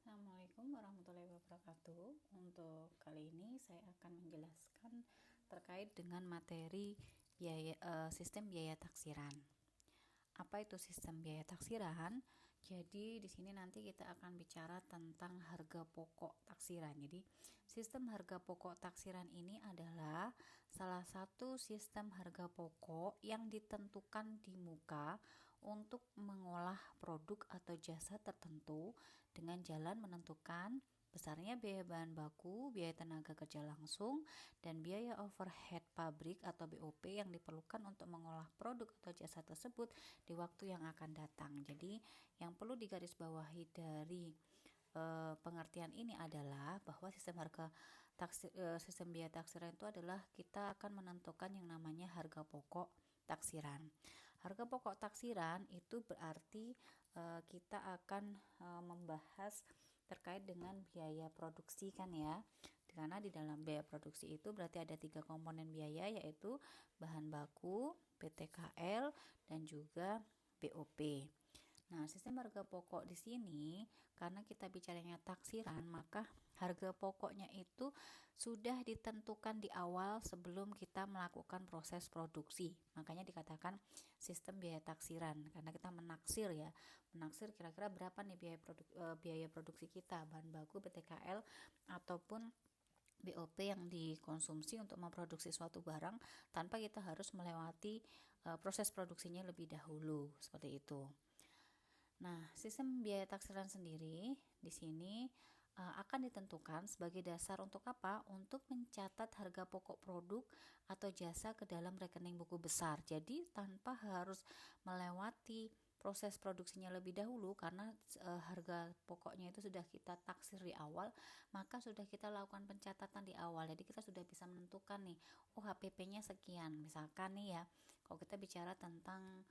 Assalamualaikum warahmatullahi wabarakatuh. Untuk kali ini saya akan menjelaskan terkait dengan materi sistem biaya taksiran. Apa itu sistem biaya taksiran? Jadi di sini nanti kita akan bicara tentang harga pokok taksiran. Jadi sistem harga pokok taksiran ini adalah salah satu sistem harga pokok yang ditentukan di muka untuk mengolah produk atau jasa tertentu dengan jalan menentukan besarnya biaya bahan baku, biaya tenaga kerja langsung, dan biaya overhead pabrik atau BOP yang diperlukan untuk mengolah produk atau jasa tersebut di waktu yang akan datang. Jadi, yang perlu digarisbawahi dari pengertian ini adalah bahwa sistem biaya taksiran itu adalah kita akan menentukan yang namanya harga pokok taksiran. Harga pokok taksiran itu berarti kita akan membahas terkait dengan biaya produksi kan ya, karena di dalam biaya produksi itu berarti ada 3 komponen biaya, yaitu bahan baku, PTKL, dan juga BOP. Nah, sistem harga pokok di sini karena kita bicaranya taksiran, maka harga pokoknya itu sudah ditentukan di awal sebelum kita melakukan proses produksi. Makanya dikatakan sistem biaya taksiran karena kita menaksir ya. Menaksir kira-kira berapa nih biaya produksi kita, bahan baku, PTKL ataupun BOP yang dikonsumsi untuk memproduksi suatu barang tanpa kita harus melewati proses produksinya lebih dahulu, seperti itu. Nah, sistem biaya taksiran sendiri di sini akan ditentukan sebagai dasar untuk apa? Untuk mencatat harga pokok produk atau jasa ke dalam rekening buku besar. Jadi tanpa harus melewati proses produksinya lebih dahulu, karena harga pokoknya itu sudah kita taksir di awal, maka sudah kita lakukan pencatatan di awal. Jadi kita sudah bisa menentukan nih, oh HPP-nya sekian. Misalkan nih ya, kalau kita bicara tentang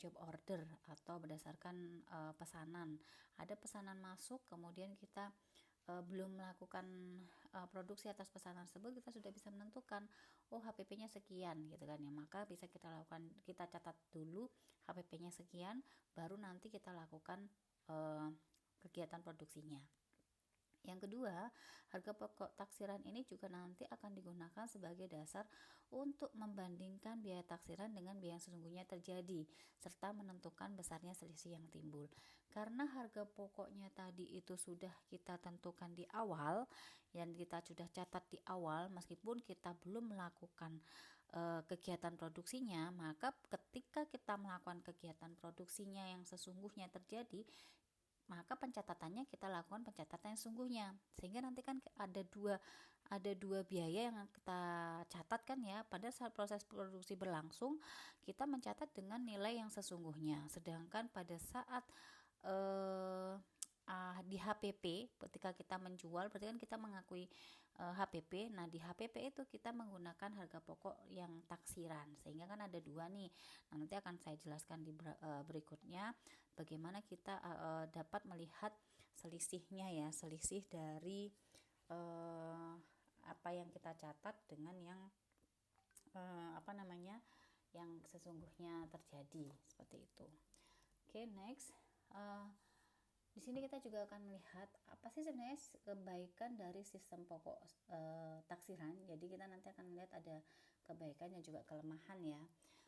job order atau berdasarkan pesanan. Ada pesanan masuk, kemudian kita belum melakukan produksi atas pesanan tersebut, kita sudah bisa menentukan oh HPP-nya sekian gitu kan ya. Maka bisa kita catat dulu HPP-nya sekian, baru nanti kita lakukan kegiatan produksinya. Yang kedua, harga pokok taksiran ini juga nanti akan digunakan sebagai dasar untuk membandingkan biaya taksiran dengan biaya yang sesungguhnya terjadi, serta menentukan besarnya selisih yang timbul. Karena harga pokoknya tadi itu sudah kita tentukan di awal, dan kita sudah catat di awal, meskipun kita belum melakukan kegiatan produksinya, maka ketika kita melakukan kegiatan produksinya yang sesungguhnya terjadi, maka pencatatannya kita lakukan pencatatan yang sungguhnya, sehingga nanti kan ada dua biaya yang kita catat kan ya. Pada saat proses produksi berlangsung, kita mencatat dengan nilai yang sesungguhnya, sedangkan pada saat di HPP ketika kita menjual berarti kan kita mengakui HPP. Nah, di HPP itu kita menggunakan harga pokok yang taksiran, sehingga kan ada dua nih. Nah, nanti akan saya jelaskan di berikutnya bagaimana kita dapat melihat selisihnya ya, selisih dari apa yang kita catat dengan yang yang sesungguhnya terjadi, seperti itu. Oke, next. Di sini kita juga akan melihat apa sih sebenarnya kebaikan dari sistem pokok taksiran. Jadi kita nanti akan melihat ada kebaikan dan juga kelemahan ya.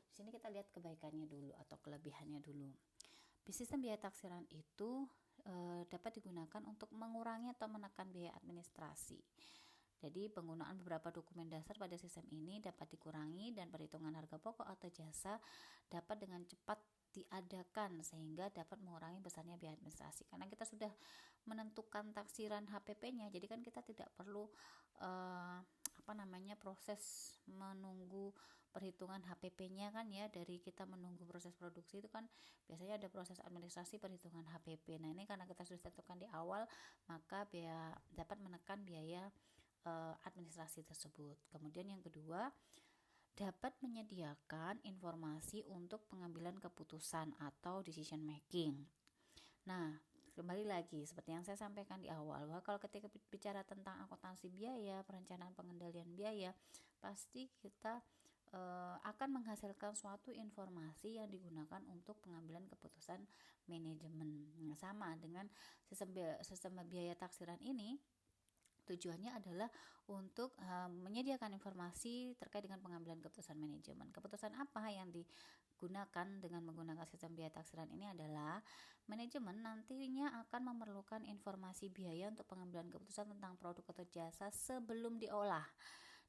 Di sini kita lihat kebaikannya dulu atau kelebihannya dulu. Sistem biaya taksiran itu dapat digunakan untuk mengurangi atau menekan biaya administrasi. Jadi penggunaan beberapa dokumen dasar pada sistem ini dapat dikurangi dan perhitungan harga pokok atau jasa dapat dengan cepat diadakan, sehingga dapat mengurangi besarnya biaya administrasi karena kita sudah menentukan taksiran HPP-nya. Jadi kan kita tidak perlu proses menunggu perhitungan HPP-nya kan ya. Dari kita menunggu proses produksi itu kan biasanya ada proses administrasi perhitungan HPP. Nah, ini karena kita sudah tentukan di awal, maka dapat menekan biaya administrasi tersebut. Kemudian yang kedua, dapat menyediakan informasi untuk pengambilan keputusan atau decision making. Nah, kembali lagi seperti yang saya sampaikan di awal, bahwa kalau ketika bicara tentang akuntansi biaya, perencanaan pengendalian biaya, pasti kita akan menghasilkan suatu informasi yang digunakan untuk pengambilan keputusan manajemen. Nah, sama dengan sistem biaya taksiran ini, tujuannya adalah untuk menyediakan informasi terkait dengan pengambilan keputusan manajemen. Keputusan apa yang digunakan dengan menggunakan sistem biaya taksiran ini adalah manajemen nantinya akan memerlukan informasi biaya untuk pengambilan keputusan tentang produk atau jasa sebelum diolah.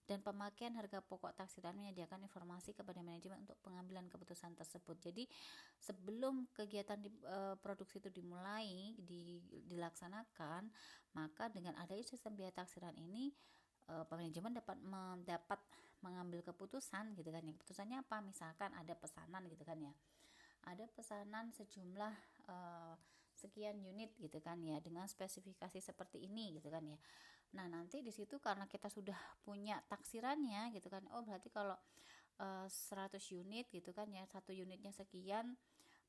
Dan pemakaian harga pokok taksiran menyediakan informasi kepada manajemen untuk pengambilan keputusan tersebut. Jadi sebelum kegiatan produksi itu dimulai, dilaksanakan, maka dengan adanya sistem biaya taksiran ini manajemen dapat mengambil keputusan gitu kan ya. Keputusannya apa? Misalkan ada pesanan gitu kan ya. Ada pesanan sejumlah sekian unit gitu kan ya, dengan spesifikasi seperti ini gitu kan ya. Nah, nanti di situ karena kita sudah punya taksirannya gitu kan. Oh, berarti kalau 100 unit gitu kan ya, satu unitnya sekian.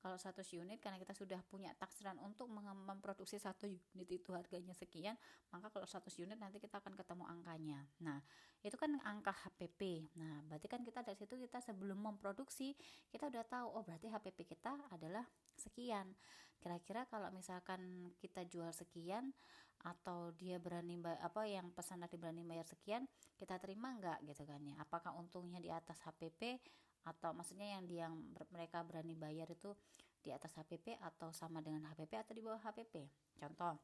Kalau 100 unit karena kita sudah punya taksiran untuk memproduksi satu unit itu harganya sekian, maka kalau 100 unit nanti kita akan ketemu angkanya. Nah, itu kan angka HPP. Nah, berarti kan kita dari situ kita sebelum memproduksi kita udah tahu, oh berarti HPP kita adalah sekian. Kira-kira kalau misalkan kita jual sekian atau dia berani yang pesan tadi berani bayar sekian, kita terima nggak gitu kan ya? Apakah untungnya di atas HPP atau maksudnya yang mereka berani bayar itu di atas HPP atau sama dengan HPP atau di bawah HPP. Contoh,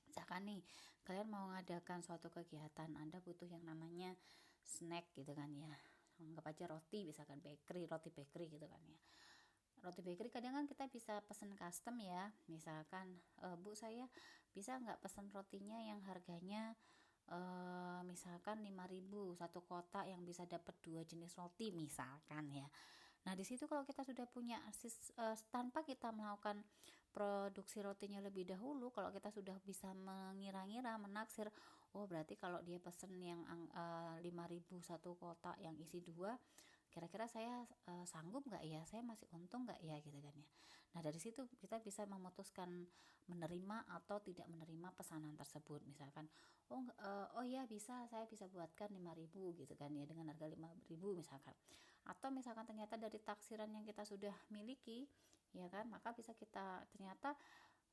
misalkan nih kalian mau mengadakan suatu kegiatan, Anda butuh yang namanya snack gitu kan ya, anggap aja roti, misalkan roti bakery gitu kan ya. Roti bakery kadang kan kita bisa pesen custom ya, misalkan Bu, saya bisa nggak pesen rotinya yang harganya misalkan 5.000 satu kotak yang bisa dapat 2 jenis roti misalkan ya. Nah, di situ kalau kita sudah punya tanpa kita melakukan produksi rotinya lebih dahulu, kalau kita sudah bisa mengira-ngira, menaksir, oh berarti kalau dia pesen yang 5.000 satu kotak yang isi 2, kira-kira saya sanggup nggak ya, saya masih untung nggak ya gitu kan ya. Nah, dari situ kita bisa memutuskan menerima atau tidak menerima pesanan tersebut. Misalkan oh ya bisa, saya bisa buatkan 5.000 gitu kan ya, dengan harga 5.000 misalkan. Atau misalkan ternyata dari taksiran yang kita sudah miliki ya kan, maka bisa kita ternyata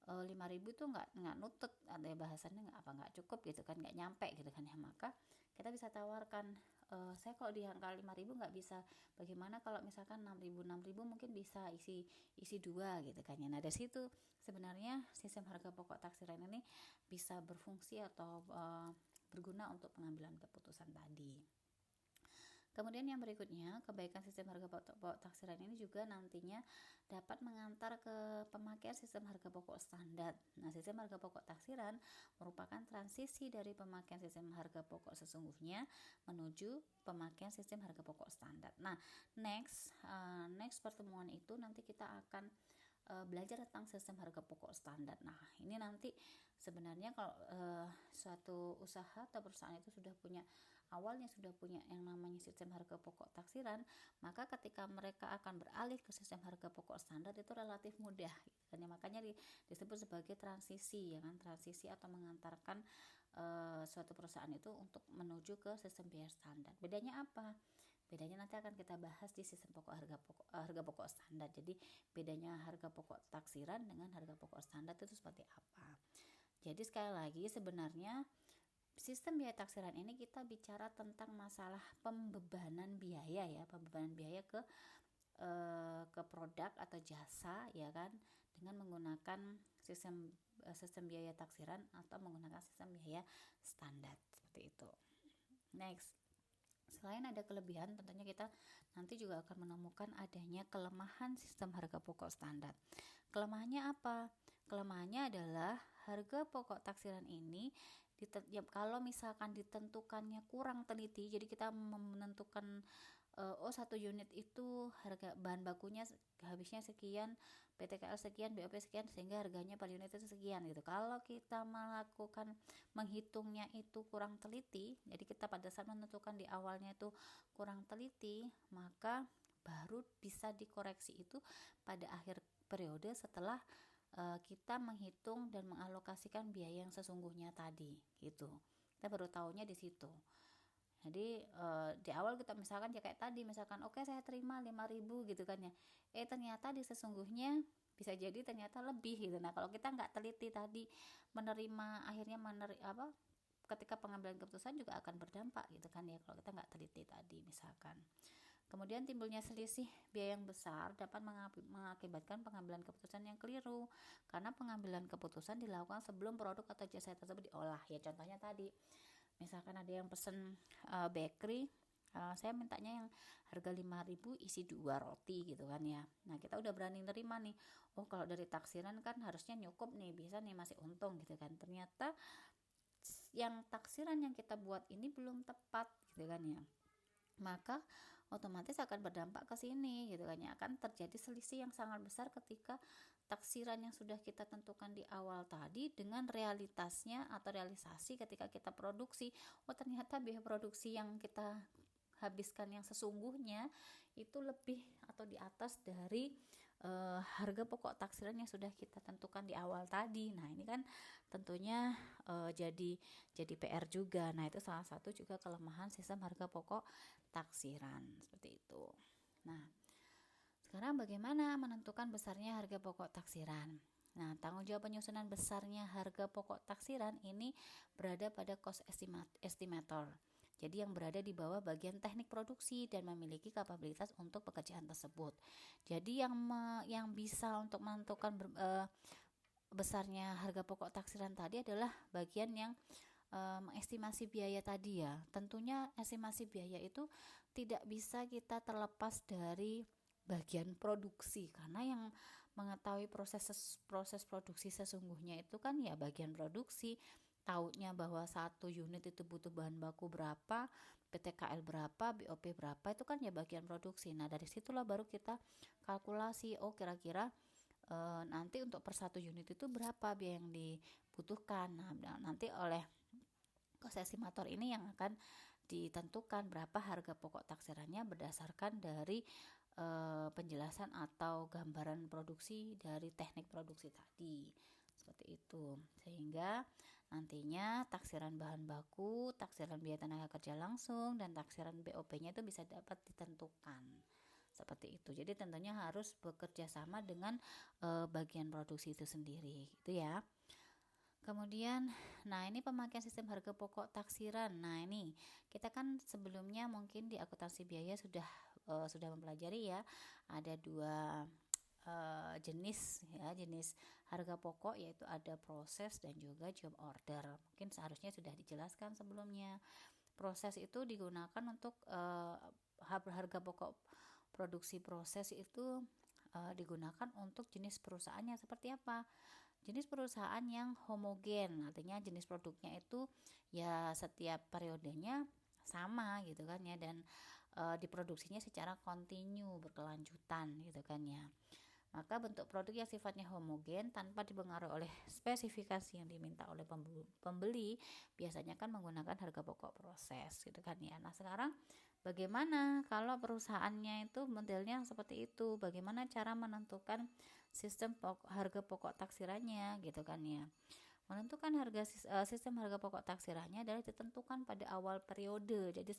5.000 itu nggak nutut, ada bahasannya nggak cukup gitu kan, nggak nyampe gitu kan ya. Maka kita bisa tawarkan, saya kalau di angka 5.000 nggak bisa, bagaimana kalau misalkan 6.000 mungkin bisa isi 2 gitu kan ya. Nah, dari situ sebenarnya sistem harga pokok taksiran ini bisa berfungsi atau berguna untuk pengambilan keputusan tadi. Kemudian yang berikutnya, kebaikan sistem harga pokok taksiran ini juga nantinya dapat mengantar ke pemakaian sistem harga pokok standar. Nah, sistem harga pokok taksiran merupakan transisi dari pemakaian sistem harga pokok sesungguhnya menuju pemakaian sistem harga pokok standar. Nah, next pertemuan itu nanti kita akan belajar tentang sistem harga pokok standar. Nah, ini nanti sebenarnya kalau suatu usaha atau perusahaan itu awalnya sudah punya yang namanya sistem harga pokok taksiran, maka ketika mereka akan beralih ke sistem harga pokok standar itu relatif mudah. Dan makanya disebut sebagai transisi, ya kan, transisi atau mengantarkan suatu perusahaan itu untuk menuju ke sistem biaya standar. Bedanya apa? Bedanya nanti akan kita bahas di sistem harga pokok standar. Jadi bedanya harga pokok taksiran dengan harga pokok standar itu seperti apa. Jadi sekali lagi sebenarnya sistem biaya taksiran ini kita bicara tentang masalah pembebanan biaya ya, pembebanan biaya ke produk atau jasa ya kan, dengan menggunakan sistem biaya taksiran atau menggunakan sistem biaya standar seperti itu. Next. Selain ada kelebihan, tentunya kita nanti juga akan menemukan adanya kelemahan sistem harga pokok standar. Kelemahannya apa? Kelemahannya adalah harga pokok taksiran ini kalau misalkan ditentukannya kurang teliti, jadi kita menentukan satu unit itu harga bahan bakunya habisnya sekian, PTKL sekian, BOP sekian, sehingga harganya per unit itu sekian gitu. Kalau kita menghitungnya itu kurang teliti, jadi kita pada saat menentukan di awalnya itu kurang teliti, maka baru bisa dikoreksi itu pada akhir periode setelah kita menghitung dan mengalokasikan biaya yang sesungguhnya tadi gitu. Kita baru tahunya di situ. Jadi di awal kita misalkan ya kayak tadi, misalkan oke saya terima 5.000 gitu kan ya. Ternyata di sesungguhnya bisa jadi ternyata lebih gitu. Nah, kalau kita nggak teliti tadi menerima, akhirnya ketika pengambilan keputusan juga akan berdampak gitu kan ya, kalau kita nggak teliti tadi misalkan. Kemudian timbulnya selisih biaya yang besar dapat mengakibatkan pengambilan keputusan yang keliru, karena pengambilan keputusan dilakukan sebelum produk atau jasa tersebut diolah. Ya contohnya tadi, misalkan ada yang pesen bakery, saya mintanya yang harga 5.000 isi 2 roti gitu kan ya. Nah, kita udah berani nerima nih. Oh, kalau dari taksiran kan harusnya nyukup nih, bisa nih, masih untung gitu kan. Ternyata yang taksiran yang kita buat ini belum tepat gitu kan ya. Maka otomatis akan berdampak ke sini gitu kan ya, akan terjadi selisih yang sangat besar ketika taksiran yang sudah kita tentukan di awal tadi dengan realitasnya atau realisasi ketika kita produksi. Oh, ternyata biaya produksi yang kita habiskan yang sesungguhnya itu lebih atau di atas dari harga pokok taksiran yang sudah kita tentukan di awal tadi. Nah, ini kan tentunya jadi PR juga. Nah, itu salah satu juga kelemahan sistem harga pokok taksiran seperti itu. Nah, sekarang bagaimana menentukan besarnya harga pokok taksiran? Nah, tanggung jawab penyusunan besarnya harga pokok taksiran ini berada pada cost estimator. Jadi yang berada di bawah bagian teknik produksi dan memiliki kapabilitas untuk pekerjaan tersebut. Jadi yang bisa untuk menentukan besarnya harga pokok taksiran tadi adalah bagian yang mengestimasi biaya tadi ya. Tentunya estimasi biaya itu tidak bisa kita terlepas dari bagian produksi, karena yang mengetahui proses produksi sesungguhnya itu kan ya bagian produksi. Taunya bahwa satu unit itu butuh bahan baku berapa, PTKL berapa, BOP berapa, itu kan ya bagian produksi. Nah, dari situlah baru kita kalkulasi, oh kira-kira nanti untuk per satu unit itu berapa biaya yang dibutuhkan. Nah, nanti oleh cost estimator ini yang akan ditentukan berapa harga pokok taksirannya berdasarkan dari penjelasan atau gambaran produksi dari teknik produksi tadi, seperti itu. Sehingga nantinya taksiran bahan baku, taksiran biaya tenaga kerja langsung, dan taksiran BOP-nya itu bisa dapat ditentukan seperti itu. Jadi tentunya harus bekerja sama dengan bagian produksi itu sendiri gitu ya. Kemudian, nah ini pemakaian sistem harga pokok taksiran. Nah, ini kita kan sebelumnya mungkin di akuntansi biaya sudah mempelajari ya, ada dua jenis ya, jenis harga pokok, yaitu ada proses dan juga job order. Mungkin seharusnya sudah dijelaskan sebelumnya. Proses itu digunakan untuk harga pokok produksi proses itu digunakan untuk jenis perusahaannya seperti apa. Jenis perusahaan yang homogen, artinya jenis produknya itu ya setiap periodenya sama gitu kan ya, dan diproduksinya secara kontinu, berkelanjutan gitu kan ya. Maka bentuk produk yang sifatnya homogen tanpa dipengaruhi oleh spesifikasi yang diminta oleh pembeli biasanya kan menggunakan harga pokok proses gitu kan ya. Nah, sekarang bagaimana kalau perusahaannya itu modelnya seperti itu? Bagaimana cara menentukan sistem harga pokok taksirannya gitu kan ya. Menentukan sistem harga pokok taksirannya adalah ditentukan pada awal periode. Jadi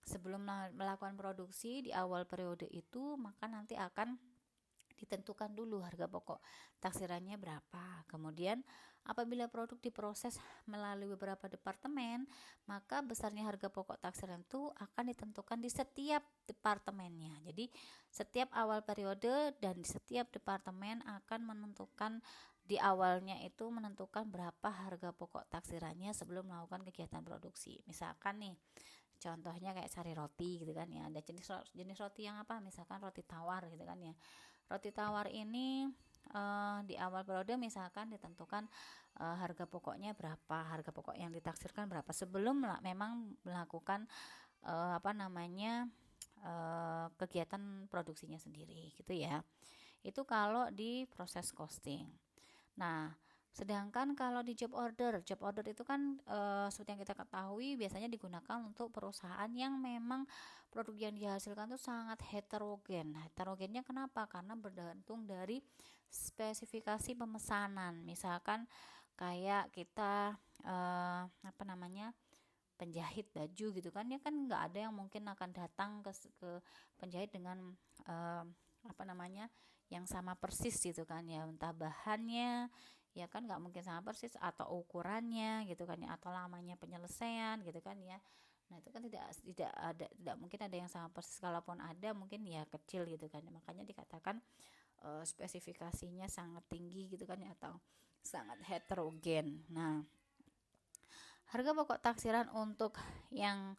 sebelum melakukan produksi di awal periode itu, maka nanti akan ditentukan dulu harga pokok taksirannya berapa. Kemudian apabila produk diproses melalui beberapa departemen, maka besarnya harga pokok taksiran itu akan ditentukan di setiap departemennya. Jadi setiap awal periode dan di setiap departemen akan menentukan, di awalnya itu menentukan berapa harga pokok taksirannya sebelum melakukan kegiatan produksi. Misalkan nih, contohnya kayak sari roti gitu kan ya, ada jenis roti yang apa, misalkan roti tawar gitu kan ya. Roti tawar ini di awal periode misalkan ditentukan harga pokoknya berapa, harga pokok yang ditaksirkan berapa sebelum memang melakukan kegiatan produksinya sendiri gitu ya. Itu kalau di proses costing. Nah, sedangkan kalau di job order itu kan seperti yang kita ketahui biasanya digunakan untuk perusahaan yang memang produk yang dihasilkan itu sangat heterogen. Heterogennya kenapa? Karena bergantung dari spesifikasi pemesanan. Misalkan kayak kita penjahit baju gitu kan, ya kan nggak ada yang mungkin akan datang ke penjahit dengan eh, apa namanya yang sama persis gitu kan ya, entah bahannya ya kan nggak mungkin sama persis, atau ukurannya gitu kan ya, atau lamanya penyelesaian gitu kan ya. Nah itu kan tidak mungkin ada yang sama persis, kalaupun ada mungkin ya kecil gitu kan. Makanya dikatakan spesifikasinya sangat tinggi gitu kan ya, atau sangat heterogen. Nah, harga pokok taksiran untuk yang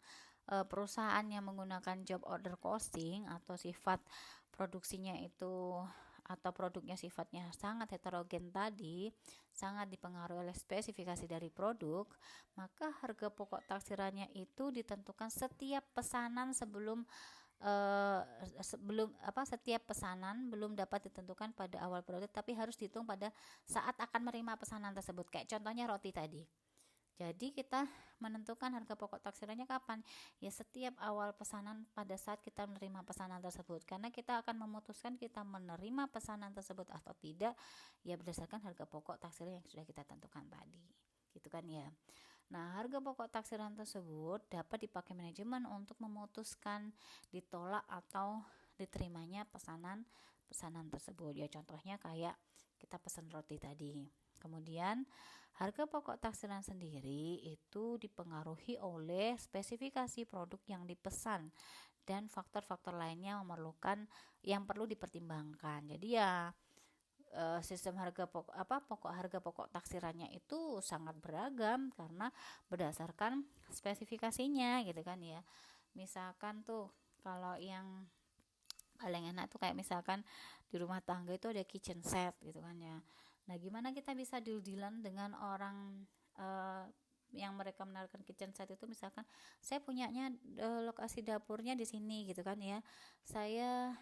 perusahaan yang menggunakan job order costing atau sifat produksinya itu atau produknya sifatnya sangat heterogen tadi, sangat dipengaruhi oleh spesifikasi dari produk, maka harga pokok taksirannya itu ditentukan setiap pesanan sebelum eh, setiap pesanan belum dapat ditentukan pada awal produk, tapi harus dihitung pada saat akan menerima pesanan tersebut. Kayak contohnya roti tadi. Jadi kita menentukan harga pokok taksirannya kapan? Ya setiap awal pesanan pada saat kita menerima pesanan tersebut. Karena kita akan memutuskan kita menerima pesanan tersebut atau tidak ya berdasarkan harga pokok taksiran yang sudah kita tentukan tadi. Gitu kan ya. Nah, harga pokok taksiran tersebut dapat dipakai manajemen untuk memutuskan ditolak atau diterimanya pesanan tersebut. Ya contohnya kayak kita pesan roti tadi. Kemudian harga pokok taksiran sendiri itu dipengaruhi oleh spesifikasi produk yang dipesan dan faktor-faktor lainnya yang perlu dipertimbangkan. Jadi ya sistem harga pokok harga pokok taksirannya itu sangat beragam karena berdasarkan spesifikasinya gitu kan ya. Misalkan tuh kalau yang paling enak tuh kayak misalkan di rumah tangga itu ada kitchen set gitu kan ya. Nah, gimana kita bisa deal-dealan dengan orang eh, yang mereka menawarkan kitchen set itu, misalkan saya punyanya lokasi dapurnya di sini gitu kan ya. Saya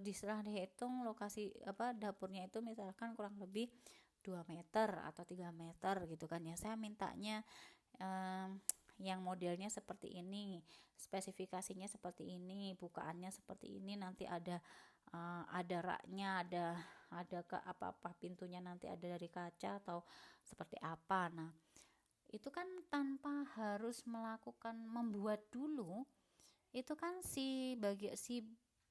diselah dihitung lokasi dapurnya itu misalkan kurang lebih 2 meter atau 3 meter gitu kan ya. Saya mintanya em, yang modelnya seperti ini, spesifikasinya seperti ini, bukaannya seperti ini, nanti ada raknya, ada ke apa-apa pintunya nanti ada dari kaca atau seperti apa. Nah, itu kan tanpa harus membuat dulu, itu kan si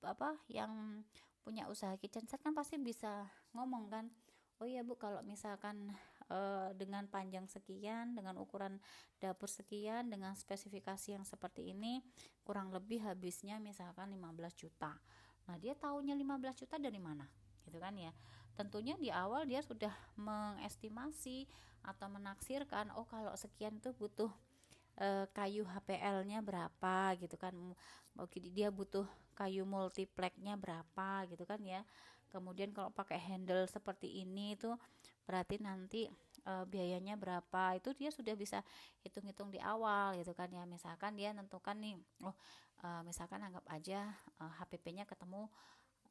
apa yang punya usaha kitchen set kan pasti bisa ngomong kan, oh iya Bu, kalau misalkan dengan panjang sekian, dengan ukuran dapur sekian, dengan spesifikasi yang seperti ini, kurang lebih habisnya misalkan 15 juta. Nah, dia taunya 15 juta dari mana? Gitu kan ya. Tentunya di awal dia sudah mengestimasi atau menaksirkan, oh kalau sekian itu butuh kayu HPL-nya berapa gitu kan. Dia butuh kayu multipleknya berapa gitu kan ya. Kemudian kalau pakai handle seperti ini itu berarti nanti biayanya berapa, itu dia sudah bisa hitung-hitung di awal gitu kan ya. Misalkan dia nentukan nih, oh misalkan anggap aja HPP-nya ketemu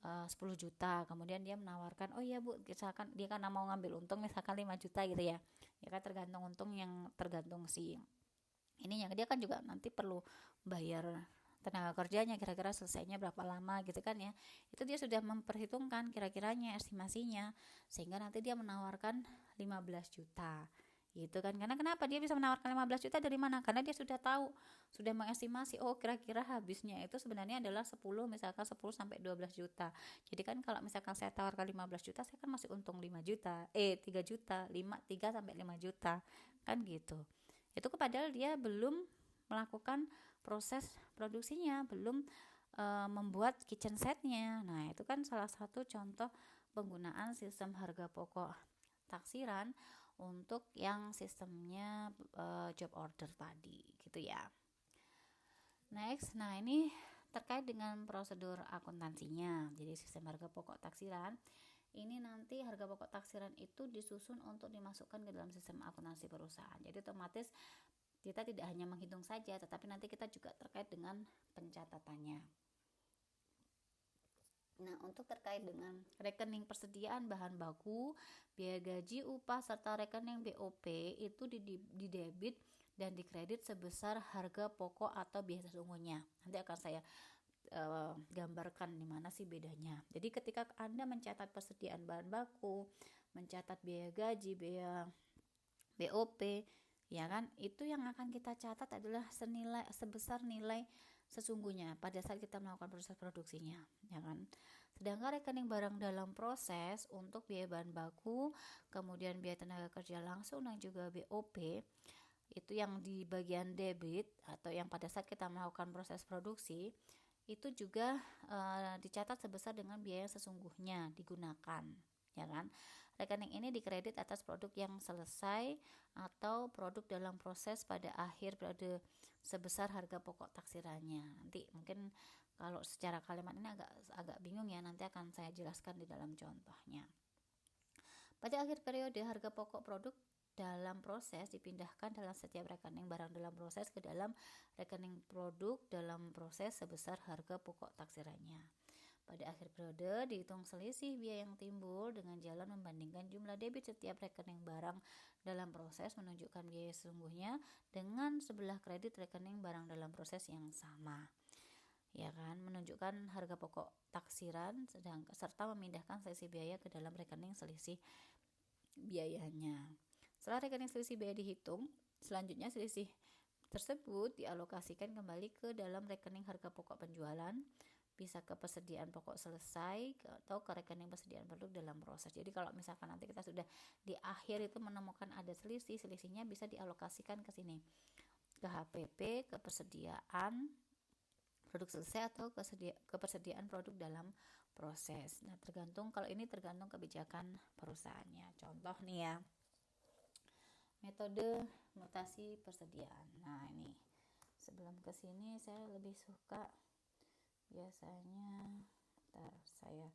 10 juta, kemudian dia menawarkan, oh iya Bu, misalkan dia kan mau ngambil untung misalkan 5 juta gitu ya. Ya kan tergantung untung, yang tergantung si ininya, dia kan juga nanti perlu bayar tenaga kerjanya, kira-kira selesainya berapa lama gitu kan ya. Itu dia sudah memperhitungkan kira-kiranya, estimasinya, sehingga nanti dia menawarkan 15 juta gitu kan. Karena kenapa dia bisa menawarkan 15 juta dari mana? Karena dia sudah tahu, sudah mengestimasi, oh kira-kira habisnya itu sebenarnya adalah 10, misalkan 10 sampai 12 juta. Jadi kan kalau misalkan saya tawarkan 15 juta, saya kan masih untung 5 juta, 3 juta, 3 sampai 5 juta kan gitu. Itu padahal dia belum melakukan proses produksinya, belum membuat kitchen setnya. Nah, itu kan salah satu contoh penggunaan sistem harga pokok taksiran untuk yang sistemnya job order tadi gitu ya. Next, nah ini terkait dengan prosedur akuntansinya. Jadi sistem harga pokok taksiran ini nanti harga pokok taksiran itu disusun untuk dimasukkan ke dalam sistem akuntansi perusahaan. Jadi otomatis kita tidak hanya menghitung saja, tetapi nanti kita juga terkait dengan pencatatannya. Nah, untuk terkait dengan rekening persediaan bahan baku, biaya gaji, upah, serta rekening BOP itu didebit dan dikredit sebesar harga pokok atau biaya sesungguhnya. Nanti akan saya gambarkan di mana sih bedanya. Jadi ketika Anda mencatat persediaan bahan baku, mencatat biaya gaji, biaya BOP, ya kan? Itu yang akan kita catat adalah sebesar nilai sesungguhnya pada saat kita melakukan proses produksinya, ya kan? Sedangkan rekening barang dalam proses untuk biaya bahan baku, kemudian biaya tenaga kerja langsung dan juga BOP, itu yang di bagian debit atau yang pada saat kita melakukan proses produksi, itu juga dicatat sebesar dengan biaya yang sesungguhnya digunakan, ya kan? Rekening ini dikredit atas produk yang selesai atau produk dalam proses pada akhir periode sebesar harga pokok taksirannya. Nanti mungkin kalau secara kalimat ini agak bingung ya, nanti akan saya jelaskan di dalam contohnya. Pada akhir periode, harga pokok produk dalam proses dipindahkan dalam setiap rekening barang dalam proses ke dalam rekening produk dalam proses sebesar harga pokok taksirannya. Pada akhir periode dihitung selisih biaya yang timbul dengan jalan membandingkan jumlah debit setiap rekening barang dalam proses menunjukkan biaya sesungguhnya dengan sebelah kredit rekening barang dalam proses yang sama, ya kan, menunjukkan harga pokok taksiran serta memindahkan selisih biaya ke dalam rekening selisih biayanya. Setelah rekening selisih biaya dihitung, selanjutnya selisih tersebut dialokasikan kembali ke dalam rekening harga pokok penjualan, bisa ke persediaan pokok selesai atau ke rekening persediaan produk dalam proses. Jadi kalau misalkan nanti kita sudah di akhir itu menemukan ada selisihnya bisa dialokasikan ke sini, ke HPP, ke persediaan produk selesai atau ke persediaan produk dalam proses. Nah, kalau ini tergantung kebijakan perusahaannya. Contoh nih ya, metode mutasi persediaan. Nah, ini sebelum ke sini saya lebih suka biasanya saya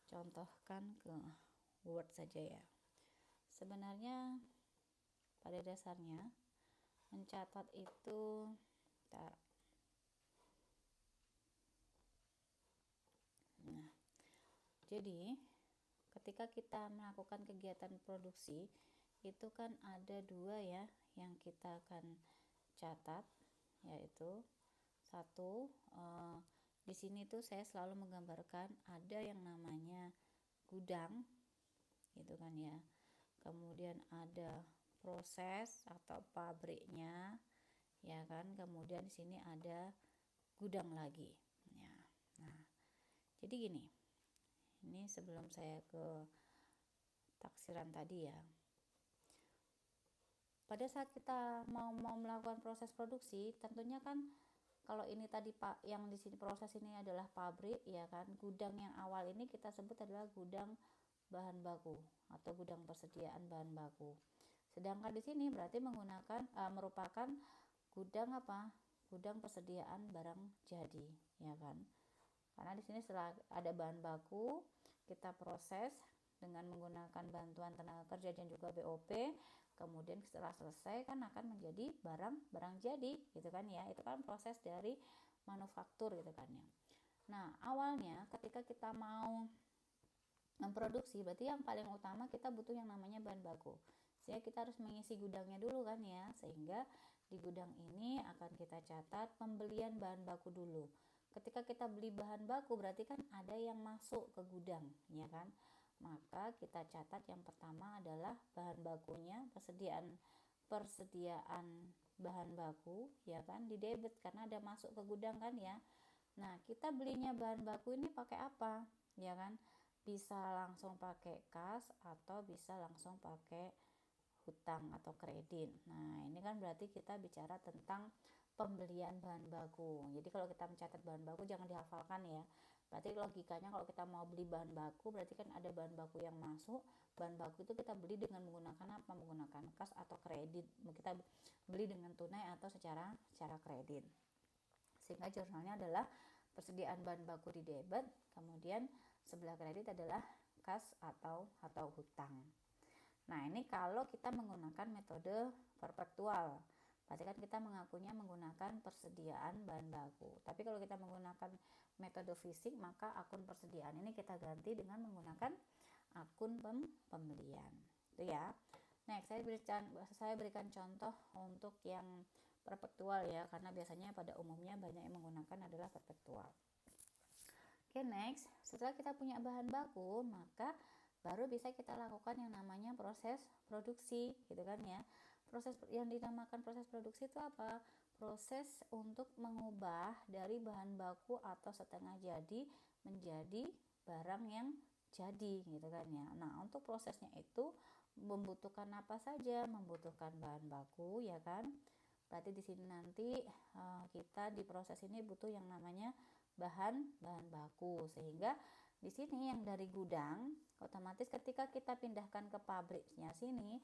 contohkan ke Word saja ya. Sebenarnya pada dasarnya mencatat itu jadi ketika kita melakukan kegiatan produksi itu kan ada dua ya yang kita akan catat, yaitu satu, di sini tuh saya selalu menggambarkan ada yang namanya gudang gitu kan ya, kemudian ada proses atau pabriknya, ya kan, kemudian di sini ada gudang lagi ya. Nah, jadi gini, ini sebelum saya ke taksiran tadi ya, pada saat kita mau melakukan proses produksi, tentunya kan kalau ini tadi Pak yang di sini proses ini adalah pabrik, ya kan, gudang yang awal ini kita sebut adalah gudang bahan baku atau gudang persediaan bahan baku. Sedangkan di sini berarti merupakan gudang apa? Gudang persediaan barang jadi, ya kan? Karena di sini setelah ada bahan baku, kita proses dengan menggunakan bantuan tenaga kerja dan juga BOP, kemudian setelah selesai kan akan menjadi barang jadi gitu kan ya. Itu kan proses dari manufaktur gitu kan ya. Nah, awalnya ketika kita mau memproduksi, berarti yang paling utama kita butuh yang namanya bahan baku. Sehingga kita harus mengisi gudangnya dulu kan ya. Sehingga di gudang ini akan kita catat pembelian bahan baku dulu. Ketika kita beli bahan baku berarti kan ada yang masuk ke gudang, ya kan? Maka kita catat yang pertama adalah bahan bakunya, persediaan bahan baku, ya kan, di debit karena ada masuk ke gudang kan ya. Nah, kita belinya bahan baku ini pakai apa? Ya kan? Bisa langsung pakai kas atau bisa langsung pakai hutang atau kredit. Nah, ini kan berarti kita bicara tentang pembelian bahan baku. Jadi kalau kita mencatat bahan baku jangan dihafalkan ya. Berarti logikanya kalau kita mau beli bahan baku berarti kan ada bahan baku yang masuk. Bahan baku itu kita beli dengan menggunakan apa? Menggunakan kas atau kredit. Kita beli dengan tunai atau secara kredit. Sehingga jurnalnya adalah persediaan bahan baku di debit, kemudian sebelah kredit adalah kas atau hutang. Nah, ini kalau kita menggunakan metode perpetual, berarti kan kita mengakunya menggunakan persediaan bahan baku. Tapi kalau kita menggunakan metode fisik, maka akun persediaan ini kita ganti dengan menggunakan akun pembelian. Itu ya. Next, saya berikan contoh untuk yang perpetual ya, karena biasanya pada umumnya banyak yang menggunakan adalah perpetual. Oke, next, setelah kita punya bahan baku, maka baru bisa kita lakukan yang namanya proses produksi gitu kan ya. Proses yang dinamakan proses produksi itu apa? Proses untuk mengubah dari bahan baku atau setengah jadi menjadi barang yang jadi, gitu kan ya. Nah, untuk prosesnya itu membutuhkan apa saja? Membutuhkan bahan baku, ya kan? Berarti di sini nanti kita di proses ini butuh yang namanya bahan baku, sehingga di sini yang dari gudang otomatis ketika kita pindahkan ke pabriknya sini,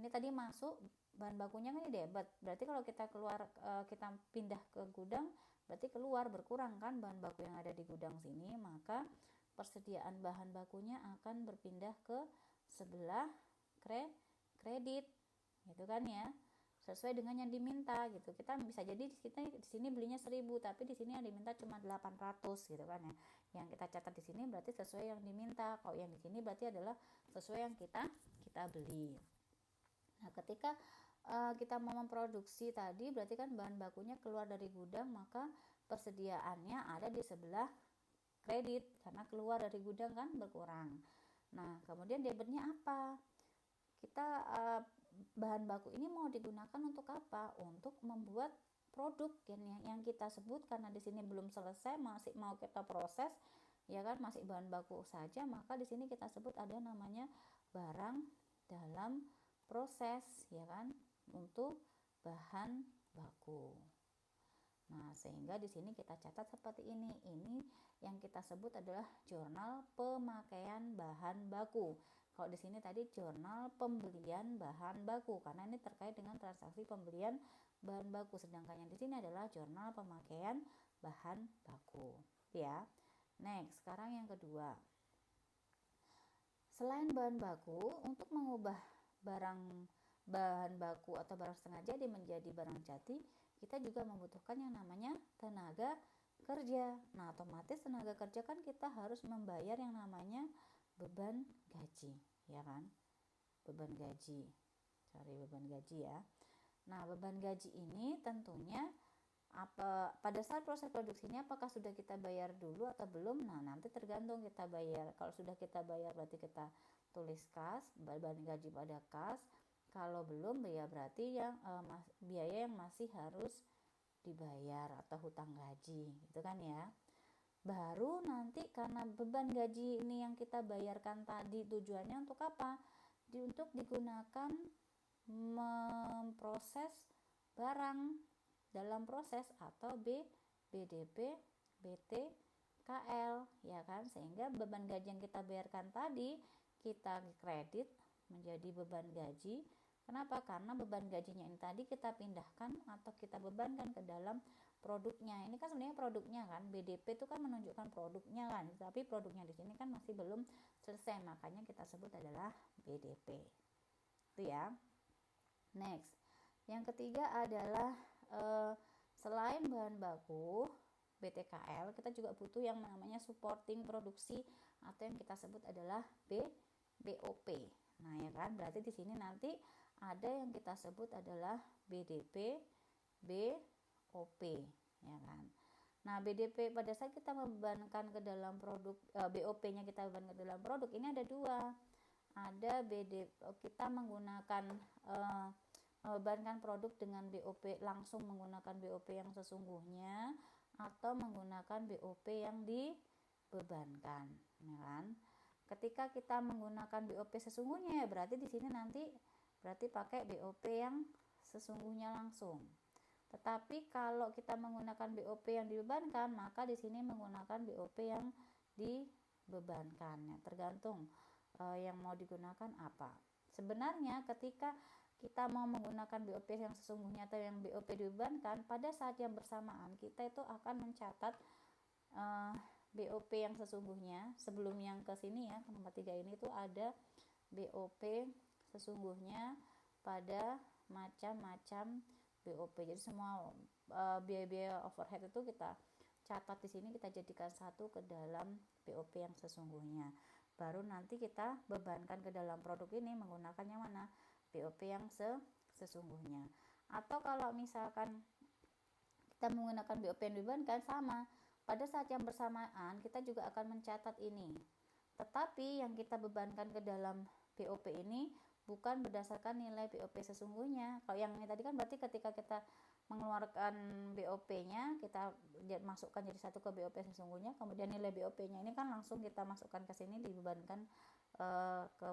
ini tadi masuk bahan bakunya kan ini debit, berarti kalau kita keluar kita pindah ke gudang berarti keluar berkurang kan bahan baku yang ada di gudang sini, maka persediaan bahan bakunya akan berpindah ke sebelah kredit, gitu kan ya, sesuai dengan yang diminta gitu. Kita bisa jadi kita di sini belinya 1.000 tapi di sini yang diminta cuma 800 gitu kan ya. Yang kita catat di sini berarti sesuai yang diminta. Kalau yang di sini berarti adalah sesuai yang kita beli. Nah, ketika kita mau memproduksi tadi berarti kan bahan bakunya keluar dari gudang, maka persediaannya ada di sebelah kredit karena keluar dari gudang kan berkurang. Nah, kemudian debitnya apa? Kita bahan baku ini mau digunakan untuk apa? Untuk membuat produk yang kita sebut, karena di sini belum selesai, masih mau kita proses, ya kan, masih bahan baku saja, maka di sini kita sebut ada namanya barang dalam proses, ya kan, untuk bahan baku. Nah, sehingga di sini kita catat seperti ini. Ini yang kita sebut adalah jurnal pemakaian bahan baku. Kalau di sini tadi jurnal pembelian bahan baku, karena ini terkait dengan transaksi pembelian bahan baku. Sedangkan yang di sini adalah jurnal pemakaian bahan baku. Ya. Next, sekarang yang kedua. Selain bahan baku, untuk mengubah bahan baku atau barang setengah jadi menjadi barang jadi, kita juga membutuhkan yang namanya tenaga kerja. Nah, otomatis tenaga kerja kan kita harus membayar yang namanya beban gaji, ya kan? Beban gaji. Beban gaji ya. Nah, beban gaji ini tentunya pada saat proses produksinya apakah sudah kita bayar dulu atau belum? Nah, nanti tergantung kita bayar. Kalau sudah kita bayar berarti kita tulis kas, beban gaji pada kas. Kalau belum ya berarti yang biaya yang masih harus dibayar atau hutang gaji, gitu kan ya. Baru nanti karena beban gaji ini yang kita bayarkan tadi tujuannya untuk apa? Untuk digunakan memproses barang dalam proses atau BDP, BT, KL, ya kan, sehingga beban gaji yang kita bayarkan tadi kita kredit menjadi beban gaji. Kenapa? Karena beban gajinya ini tadi kita pindahkan atau kita bebankan ke dalam produknya. Ini kan sebenarnya produknya kan, BDP itu kan menunjukkan produknya kan, tapi produknya di sini kan masih belum selesai, makanya kita sebut adalah BDP. Itu ya. Next, yang ketiga adalah selain bahan baku BTKL, kita juga butuh yang namanya supporting produksi atau yang kita sebut adalah BOP. Nah, ya kan, berarti di sini nanti ada yang kita sebut adalah BDP, BOP, ya kan. Nah, BDP pada saat kita membebankan ke dalam produk, BOP-nya kita bebankan ke dalam produk, ini ada dua. Ada kita menggunakan membebankan produk dengan BOP langsung menggunakan BOP yang sesungguhnya atau menggunakan BOP yang dibebankan, ya kan. Ketika kita menggunakan BOP sesungguhnya ya berarti di sini nanti berarti pakai BOP yang sesungguhnya langsung. Tetapi kalau kita menggunakan BOP yang dibebankan, maka di sini menggunakan BOP yang dibebankan. Ya, tergantung yang mau digunakan apa. Sebenarnya ketika kita mau menggunakan BOP yang sesungguhnya atau yang BOP dibebankan, pada saat yang bersamaan kita itu akan mencatat BOP yang sesungguhnya. Sebelum yang ke sini ya, nomor 3 ini tuh ada BOP sesungguhnya pada macam-macam BOP. Jadi semua biaya-biaya overhead itu kita catat di sini, kita jadikan satu ke dalam BOP yang sesungguhnya. Baru nanti kita bebankan ke dalam produk ini menggunakan yang mana? BOP yang sesungguhnya. Atau kalau misalkan kita menggunakan BOP yang dibebankan, sama. Pada saat yang bersamaan kita juga akan mencatat ini. Tetapi yang kita bebankan ke dalam BOP ini bukan berdasarkan nilai BOP sesungguhnya. Kalau yang ini tadi kan berarti ketika kita mengeluarkan BOP-nya, kita masukkan jadi satu ke BOP sesungguhnya, kemudian nilai BOP-nya ini kan langsung kita masukkan ke sini, dibebankan ke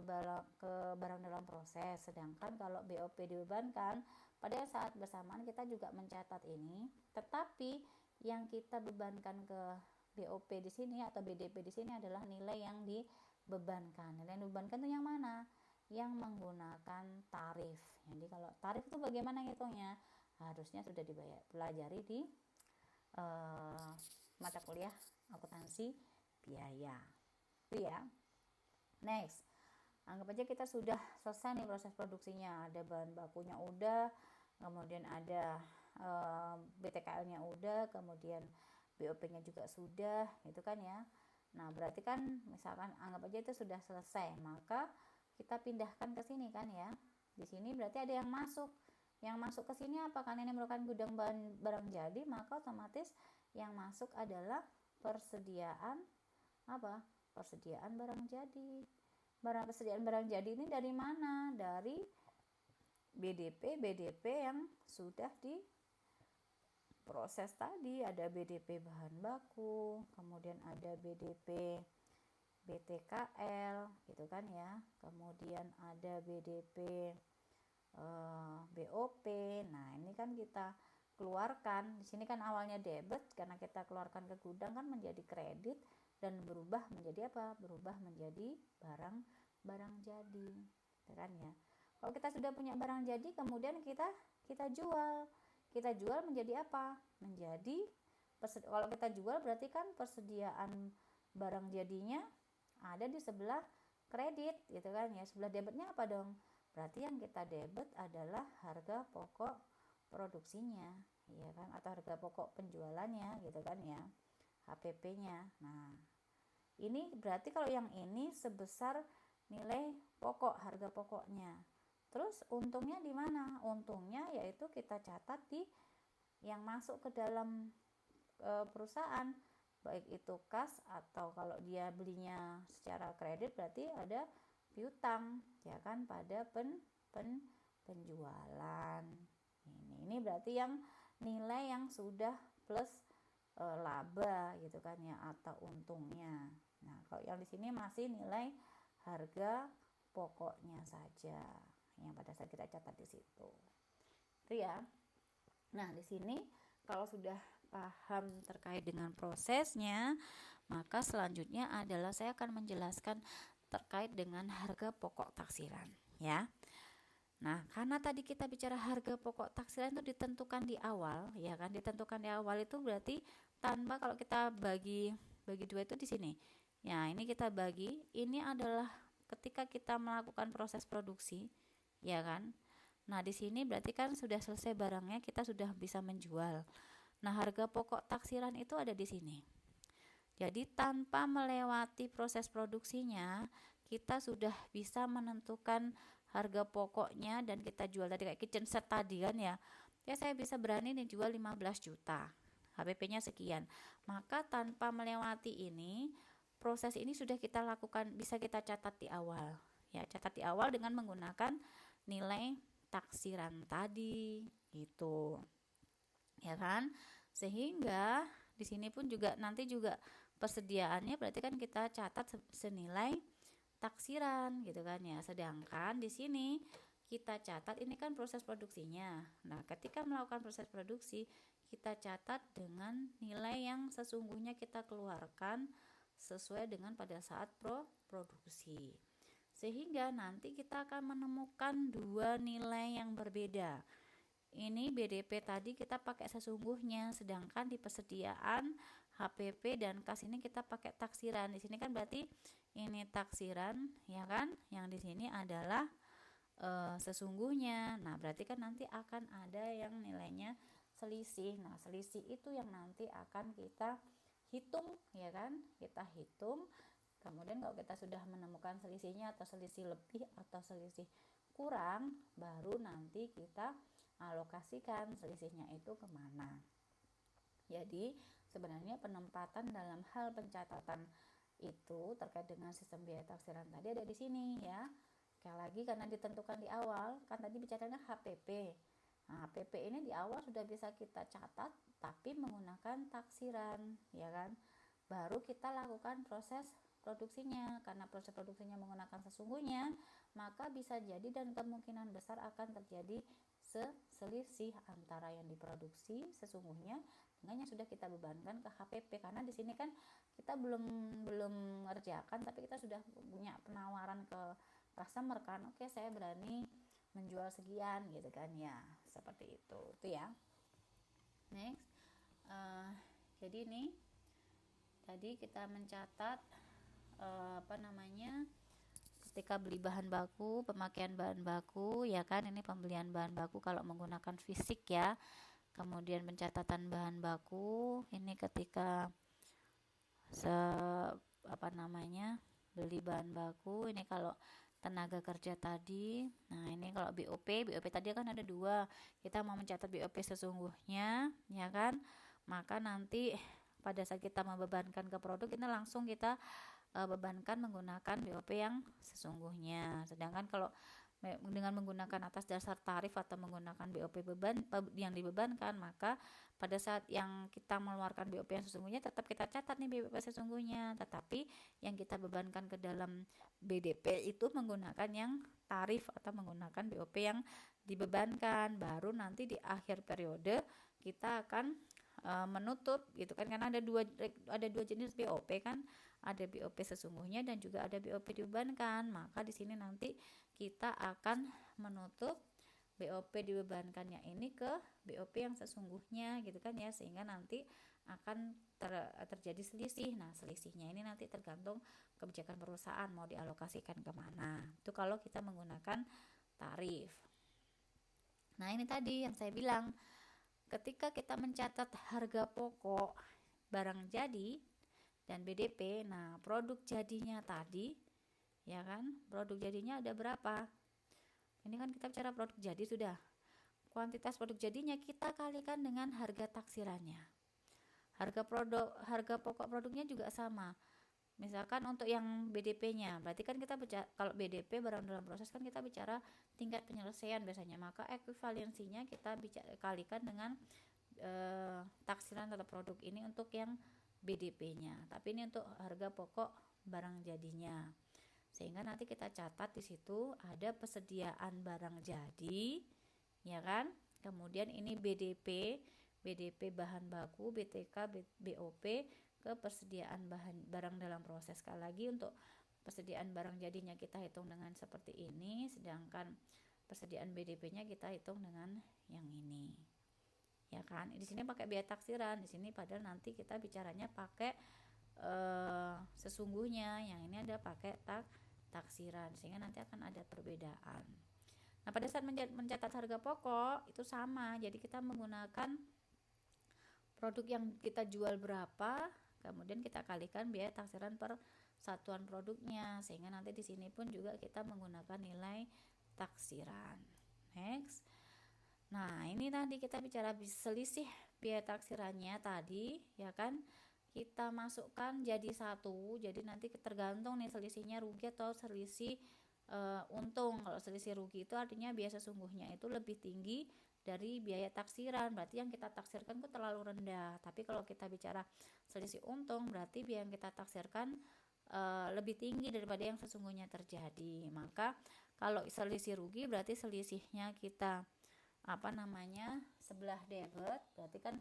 barang dalam proses. Sedangkan kalau BOP dibebankan, pada saat bersamaan kita juga mencatat ini, tetapi yang kita bebankan ke BOP di sini atau BDP di sini adalah nilai yang dibebankan. Nilai yang dibebankan itu yang mana? Yang menggunakan tarif. Jadi kalau tarif itu bagaimana ngitungnya? Harusnya sudah dipelajari di mata kuliah akuntansi biaya. Itu ya. Next, anggap aja kita sudah selesai nih proses produksinya. Ada bahan bakunya udah, kemudian ada BTKL-nya udah, kemudian BOP-nya juga sudah, gitu kan ya. Nah, berarti kan misalkan anggap aja itu sudah selesai, maka kita pindahkan ke sini kan ya. Di sini berarti ada yang masuk. Yang masuk ke sini apa? Karena ini merupakan gudang barang jadi, maka otomatis yang masuk adalah persediaan apa? Persediaan barang jadi. Persediaan barang jadi ini dari mana? Dari BDP yang sudah diproses tadi. Ada BDP bahan baku, kemudian ada BDP BTKL gitu kan ya, kemudian ada BDP BOP. Nah, ini kan kita keluarkan. Di sini kan awalnya debit, karena kita keluarkan ke gudang kan menjadi kredit dan berubah menjadi apa? Berubah menjadi barang jadi, gitu kan ya. Kalau kita sudah punya barang jadi, kemudian kita jual. Kita jual menjadi apa? Menjadi kalau kita jual berarti kan persediaan barang jadinya ada di sebelah kredit, gitu kan ya. Sebelah debitnya apa dong? Berarti yang kita debit adalah harga pokok produksinya, ya kan, atau harga pokok penjualannya, gitu kan ya, HPP-nya. Nah, ini berarti kalau yang ini sebesar nilai pokok, harga pokoknya. Terus untungnya di mana? Untungnya yaitu kita catat di yang masuk ke dalam perusahaan, baik itu kas atau kalau dia belinya secara kredit berarti ada piutang, ya kan, pada penjualan. Ini berarti yang nilai yang sudah plus laba, gitu kan ya, atau untungnya. Nah, kalau yang di sini masih nilai harga pokoknya saja yang pada saat kita catat di situ. Itu ya. Nah, di sini kalau sudah paham terkait dengan prosesnya, maka selanjutnya adalah saya akan menjelaskan terkait dengan harga pokok taksiran, ya. Nah, karena tadi kita bicara harga pokok taksiran itu ditentukan di awal, ya kan? Ditentukan di awal itu berarti tanpa, kalau kita bagi dua itu di sini. Ya, ini kita bagi, ini adalah ketika kita melakukan proses produksi, ya kan? Nah, di sini berarti kan sudah selesai barangnya, kita sudah bisa menjual. Nah, harga pokok taksiran itu ada di sini. Jadi tanpa melewati proses produksinya, kita sudah bisa menentukan harga pokoknya dan kita jual. Tadi kayak kitchen set tadi kan ya. Ya, saya bisa berani nih jual 15 juta. HPP-nya sekian. Maka tanpa melewati ini, proses ini sudah kita lakukan, bisa kita catat di awal. Ya, catat di awal dengan menggunakan nilai taksiran tadi gitu. Ya kan? Sehingga di sini pun juga nanti juga persediaannya berarti kan kita catat senilai taksiran, gitu kan ya. Sedangkan di sini kita catat ini kan proses produksinya. Nah, ketika melakukan proses produksi, kita catat dengan nilai yang sesungguhnya kita keluarkan sesuai dengan pada saat produksi. Sehingga nanti kita akan menemukan dua nilai yang berbeda. Ini BDP tadi kita pakai sesungguhnya, sedangkan di persediaan HPP dan kas ini kita pakai taksiran. Di sini kan berarti ini taksiran, ya kan? Yang di sini adalah sesungguhnya. Nah, berarti kan nanti akan ada yang nilainya selisih. Nah, selisih itu yang nanti akan kita hitung, ya kan? Kita hitung. Kemudian kalau kita sudah menemukan selisihnya atau selisih lebih atau selisih kurang, baru nanti kita alokasikan selisihnya itu kemana. Jadi sebenarnya penempatan dalam hal pencatatan itu terkait dengan sistem biaya taksiran tadi ada di sini ya. Sekali lagi karena ditentukan di awal, kan tadi bicaranya HPP. Nah, HPP ini di awal sudah bisa kita catat tapi menggunakan taksiran, ya kan? Baru kita lakukan proses produksinya. Karena proses produksinya menggunakan sesungguhnya, maka bisa jadi dan kemungkinan besar akan terjadi selisih antara yang diproduksi sesungguhnya dengan yang sudah kita bebankan ke HPP. Karena di sini kan kita belum ngerjakan tapi kita sudah punya penawaran ke customer kan, oke saya berani menjual sekian gitu kan ya, seperti itu ya. Next, jadi ini tadi kita mencatat ketika beli bahan baku, pemakaian bahan baku ya kan, ini pembelian bahan baku kalau menggunakan fisik ya. Kemudian pencatatan bahan baku ini ketika beli bahan baku, ini kalau tenaga kerja tadi. Nah ini kalau BOP tadi kan ada 2, kita mau mencatat BOP sesungguhnya ya kan, maka nanti pada saat kita membebankan ke produk ini langsung kita bebankan menggunakan BOP yang sesungguhnya. Sedangkan kalau dengan menggunakan atas dasar tarif atau menggunakan BOP beban yang dibebankan, maka pada saat yang kita mengeluarkan BOP yang sesungguhnya tetap kita catat nih BOP sesungguhnya, tetapi yang kita bebankan ke dalam BDP itu menggunakan yang tarif atau menggunakan BOP yang dibebankan. Baru nanti di akhir periode kita akan menutup gitu kan, karena ada dua jenis BOP kan, ada BOP sesungguhnya dan juga ada BOP dibebankan. Maka di sini nanti kita akan menutup BOP dibebankannya ini ke BOP yang sesungguhnya gitu kan ya, sehingga nanti akan terjadi selisih. Nah selisihnya ini nanti tergantung kebijakan perusahaan mau dialokasikan kemana, itu kalau kita menggunakan tarif. Nah ini tadi yang saya bilang, ketika kita mencatat harga pokok barang jadi dan BDP, nah produk jadinya tadi ya kan, produk jadinya ada berapa? Ini kan kita bicara produk jadi sudah. Kuantitas produk jadinya kita kalikan dengan harga taksirannya. Harga pokok produknya juga sama. Misalkan untuk yang BDP-nya, berarti kan kita bicara, kalau BDP barang dalam proses kan kita bicara tingkat penyelesaian biasanya, maka ekuivalensinya kita kalikan dengan taksiran atau produk ini untuk yang BDP-nya. Tapi ini untuk harga pokok barang jadinya. Sehingga nanti kita catat di situ ada persediaan barang jadi, ya kan? Kemudian ini BDP bahan baku, BTK, BOP ke persediaan barang dalam proses. Sekali lagi untuk persediaan barang jadinya kita hitung dengan seperti ini, sedangkan persediaan BDP-nya kita hitung dengan yang ini. Ya kan? Di sini pakai biaya taksiran, di sini padahal nanti kita bicaranya pakai sesungguhnya, yang ini ada pakai taksiran, sehingga nanti akan ada perbedaan. Nah pada saat mencatat harga pokok itu sama, jadi kita menggunakan produk yang kita jual berapa, kemudian kita kalikan biaya taksiran per satuan produknya, sehingga nanti di sini pun juga kita menggunakan nilai taksiran. Next. Nah ini tadi kita bicara selisih biaya taksirannya tadi ya kan, kita masukkan jadi satu, jadi nanti tergantung nih selisihnya rugi atau selisih untung. Kalau selisih rugi itu artinya biaya sesungguhnya itu lebih tinggi dari biaya taksiran, berarti yang kita taksirkan itu terlalu rendah. Tapi kalau kita bicara selisih untung, berarti biaya yang kita taksirkan lebih tinggi daripada yang sesungguhnya terjadi. Maka kalau selisih rugi berarti selisihnya kita sebelah debit, berarti kan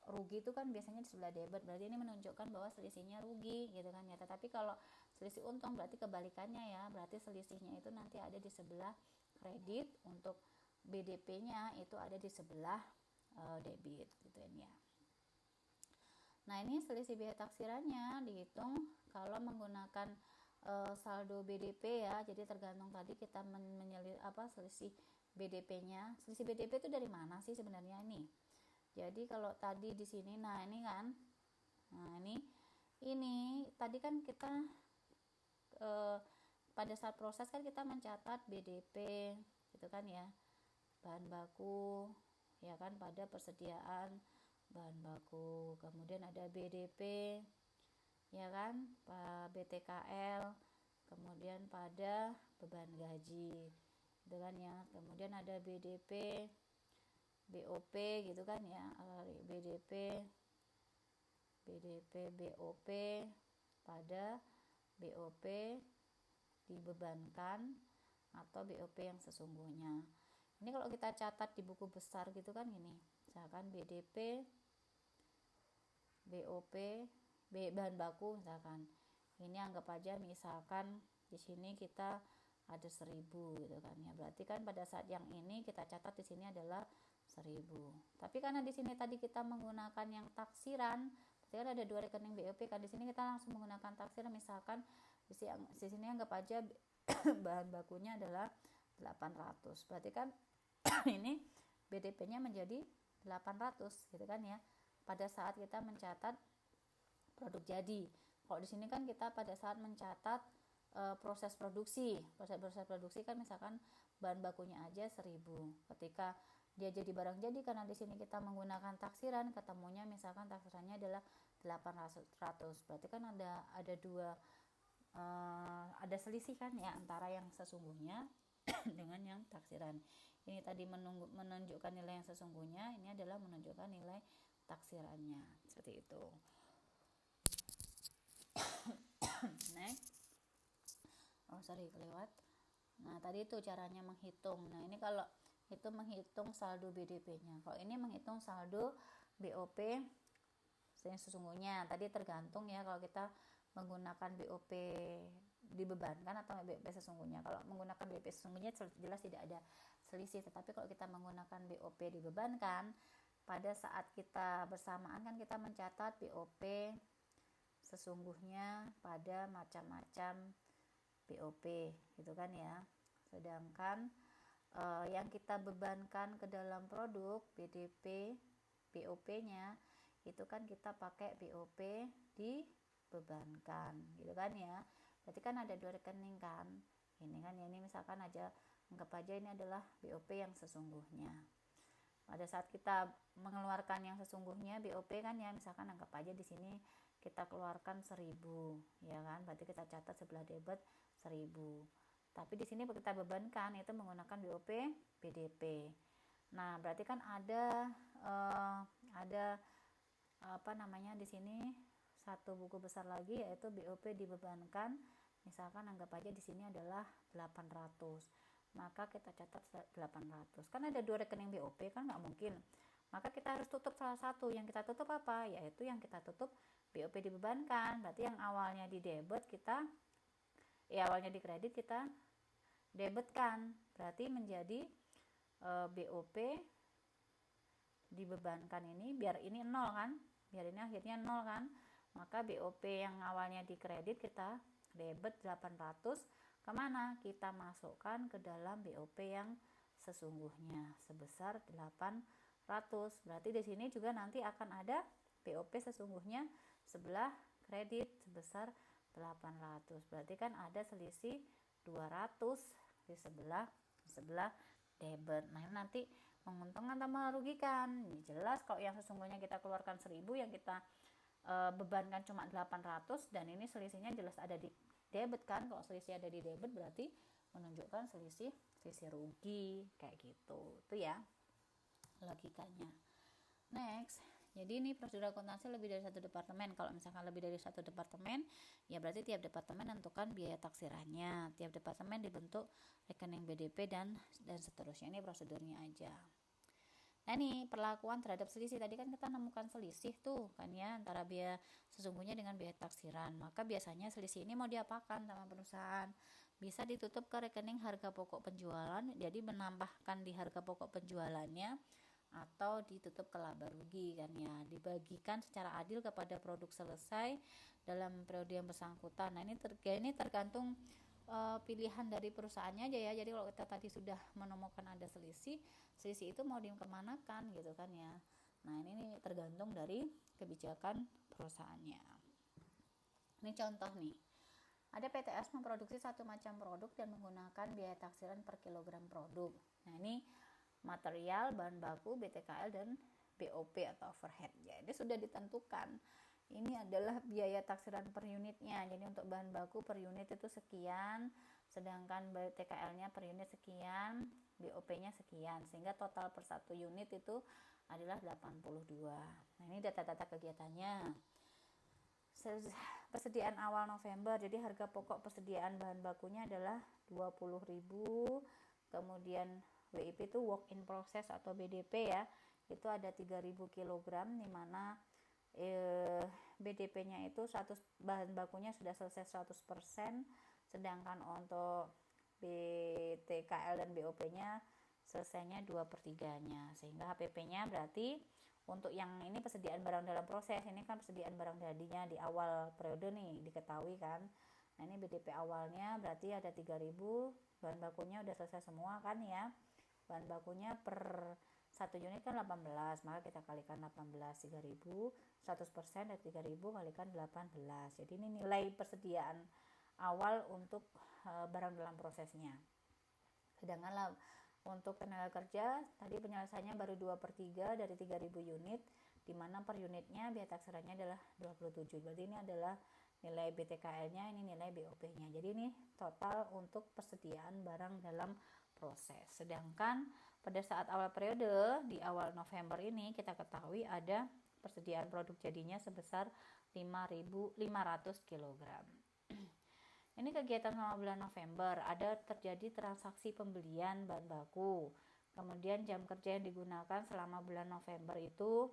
rugi itu kan biasanya di sebelah debit, berarti ini menunjukkan bahwa selisihnya rugi gitu kan ya. Tetapi kalau selisih untung berarti kebalikannya ya, berarti selisihnya itu nanti ada di sebelah kredit, untuk BDP-nya itu ada di sebelah debit gitu ya. Nah ini selisih biaya taksirannya dihitung kalau menggunakan saldo BDP ya, jadi tergantung tadi kita selisih BDP-nya. Selisih BDP itu dari mana sih sebenarnya ini? Jadi kalau tadi di sini, nah ini kan, nah ini tadi kan kita pada saat proses kan kita mencatat BDP gitu kan ya, bahan baku ya kan, pada persediaan bahan baku, kemudian ada BDP ya kan, BTKL, kemudian pada beban gaji gitu kan ya. Kemudian ada BDP, BOP gitu kan ya, BDP, BOP pada BOP dibebankan atau BOP yang sesungguhnya. Ini kalau kita catat di buku besar gitu kan gini, misalkan BDP, BOP, bahan baku misalkan. Ini anggap aja misalkan di sini kita ada 1000 gitu kan ya. Berarti kan pada saat yang ini kita catat di sini adalah 1000. Tapi karena di sini tadi kita menggunakan yang taksiran, berarti kan ada 2 rekening BOP kan, di sini kita langsung menggunakan taksiran. Misalkan di sini anggap aja bahan bakunya adalah 800. Berarti kan ini BDP-nya menjadi 800 gitu kan ya. Pada saat kita mencatat produk jadi. Kalau di sini kan kita pada saat mencatat proses produksi. Proses produksi kan misalkan bahan bakunya aja 1000. Ketika dia jadi barang jadi, karena di sini kita menggunakan taksiran, ketemunya misalkan taksirannya adalah 800. Berarti kan ada dua ada selisih kan ya antara yang sesungguhnya dengan yang taksiran. Ini tadi menunjukkan nilai yang sesungguhnya, ini adalah menunjukkan nilai taksirannya, seperti itu. Next. Kelewat. Nah, tadi itu caranya menghitung. Nah, ini kalau itu menghitung saldo BDP-nya. Kalau ini menghitung saldo BOP yang sesungguhnya. Tadi tergantung ya, kalau kita menggunakan BOP dibebankan atau BOP sesungguhnya. Kalau menggunakan BOP sesungguhnya jelas tidak ada selisih, tetapi kalau kita menggunakan BOP dibebankan, pada saat kita bersamaan kan kita mencatat BOP sesungguhnya pada macam-macam BOP gitu kan ya. Sedangkan yang kita bebankan ke dalam produk BDP BOP-nya itu kan kita pakai BOP dibebankan gitu kan ya. Berarti kan ada 2 rekening kan. Ini kan ya, ini misalkan aja anggap aja ini adalah BOP yang sesungguhnya. Pada saat kita mengeluarkan yang sesungguhnya BOP kan ya, misalkan anggap aja di sini kita keluarkan 1000 ya kan, berarti kita catat sebelah debit 1000. Tapi di sini kita bebankan itu menggunakan BOP BDP. Nah, berarti kan ada apa namanya di sini satu buku besar lagi, yaitu BOP dibebankan. Misalkan anggap aja di sini adalah 800. Maka kita catat 800. Kan ada 2 rekening BOP kan nggak mungkin. Maka kita harus tutup salah satu. Yang kita tutup apa? Yaitu yang kita tutup BOP dibebankan. Berarti yang awalnya di debit awalnya di kredit kita debitkan. Berarti menjadi BOP dibebankan ini, biar ini 0 kan? Biar ini akhirnya 0 kan? Maka BOP yang awalnya di kredit kita debit 800. Kemana? Kita masukkan ke dalam BOP yang sesungguhnya sebesar 800. Berarti di sini juga nanti akan ada BOP sesungguhnya sebelah kredit sebesar 800. Berarti kan ada selisih 200 di sebelah debit. Nah, nanti menguntungkan atau merugikan? Jelas kalau yang sesungguhnya kita keluarkan 1000, yang kita bebankan cuma 800, dan ini selisihnya jelas ada di debit kan. Kalau selisih ada di debit berarti menunjukkan selisih rugi kayak gitu. Itu ya logikanya. Next. Jadi ini prosedur akuntansi lebih dari satu departemen. Kalau misalkan lebih dari satu departemen, ya berarti tiap departemen menentukan biaya taksirannya. Tiap departemen dibentuk rekening BDP dan seterusnya. Ini prosedurnya aja. Nah, ini perlakuan terhadap selisih. Tadi kan kita menemukan selisih tuh kan ya, antara biaya sesungguhnya dengan biaya taksiran. Maka biasanya selisih ini mau diapakan sama perusahaan? Bisa ditutup ke rekening harga pokok penjualan, jadi menambahkan di harga pokok penjualannya, atau ditutup ke laba rugi kan ya, dibagikan secara adil kepada produk selesai dalam periode yang bersangkutan. Nah, ini tergantung pilihan dari perusahaannya aja ya. Jadi kalau kita tadi sudah menemukan ada selisih itu mau dikemanakan gitu kan ya. Nah, ini tergantung dari kebijakan perusahaannya. Ini contoh nih, ada PTS memproduksi satu macam produk dan menggunakan biaya taksiran per kilogram produk. Nah, ini material, bahan baku, BTKL, dan BOP atau overhead. Jadi sudah ditentukan. Ini adalah biaya taksiran per unitnya. Jadi untuk bahan baku per unit itu sekian, sedangkan BTKL-nya per unit sekian, BOP-nya sekian, sehingga total per 1 unit itu adalah 82. Nah, ini data-data kegiatannya. Persediaan awal November, jadi harga pokok persediaan bahan bakunya adalah 20.000. Kemudian WIP itu work in process atau BDP ya, itu ada 3.000 kg, dimana BDP-nya itu 100, bahan bakunya sudah selesai 100%, sedangkan untuk BTKL dan BOP-nya selesainya 2/3-nya, sehingga HPP-nya berarti untuk yang ini persediaan barang dalam proses, ini kan persediaan barang jadinya di awal periode nih diketahui kan. Nah, ini BDP awalnya berarti ada 3.000, bahan bakunya udah selesai semua kan ya. Bahan bakunya per 1 unit kan 18, maka kita kalikan 18, 3.000, 100% dari 3.000 kalikan 18. Jadi ini nilai persediaan awal untuk barang dalam prosesnya. Sedangkan untuk tenaga kerja tadi penyelesaiannya baru 2/3 dari 3.000 unit, dimana per unitnya biaya taksirannya adalah 27. Berarti ini adalah nilai BTKL-nya, ini nilai BOP-nya. Jadi ini total untuk persediaan barang dalam proses. Sedangkan pada saat awal periode di awal November ini kita ketahui ada persediaan produk jadinya sebesar 5.500 kg. Ini kegiatan selama bulan November, ada terjadi transaksi pembelian bahan baku. Kemudian jam kerja yang digunakan selama bulan November itu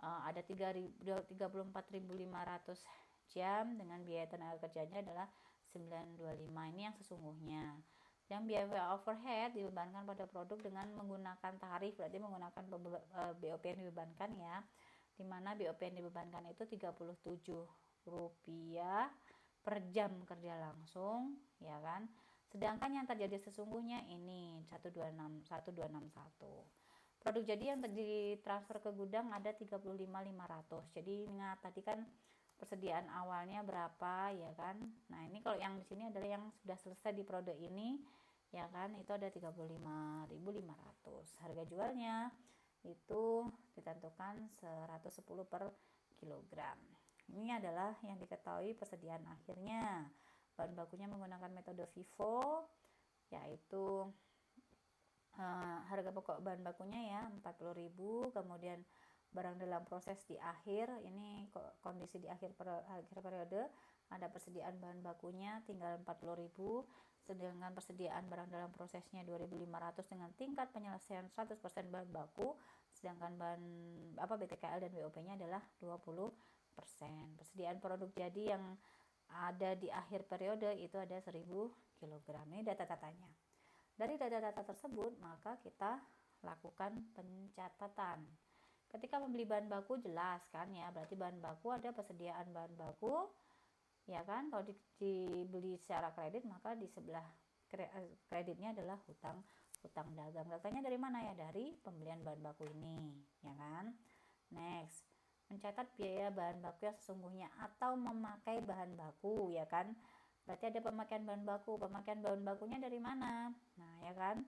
ada 34.500 jam, dengan biaya tenaga kerjanya adalah 925. Ini yang sesungguhnya. Yang biaya overhead dibebankan pada produk dengan menggunakan tarif, berarti menggunakan BOP yang dibebankan ya. Dimana BOP yang dibebankan itu Rp37 per jam kerja langsung, ya kan. Sedangkan yang terjadi sesungguhnya ini 1261. Produk jadi yang ditransfer ke gudang ada 35.500. Jadi ingat tadi kan persediaan awalnya berapa ya kan. Nah, ini kalau yang di sini adalah yang sudah selesai di produk ini ya kan, itu ada 35.500. Harga jualnya itu ditentukan 110 per kilogram. Ini adalah yang diketahui persediaan akhirnya. Bahan bakunya menggunakan metode FIFO, yaitu harga pokok bahan bakunya ya 40.000, kemudian barang dalam proses di akhir, ini kondisi di akhir periode ada persediaan bahan bakunya tinggal 40.000, sedangkan persediaan barang dalam prosesnya 2.500 dengan tingkat penyelesaian 100% bahan baku, sedangkan BTKL dan BOP-nya adalah 20%. Persediaan produk jadi yang ada di akhir periode itu ada 1.000 kg. Ini data-datanya. Dari data-data tersebut maka kita lakukan pencatatan. Ketika membeli bahan baku jelas kan ya, berarti bahan baku ada persediaan bahan baku ya kan. Kalau dibeli secara kredit maka di sebelah kreditnya adalah hutang dagang. Datanya dari mana ya? Dari pembelian bahan baku ini ya kan. Next, mencatat biaya bahan baku yang sesungguhnya atau memakai bahan baku ya kan. Berarti ada pemakaian bahan baku. Pemakaian bahan bakunya dari mana? Nah ya kan,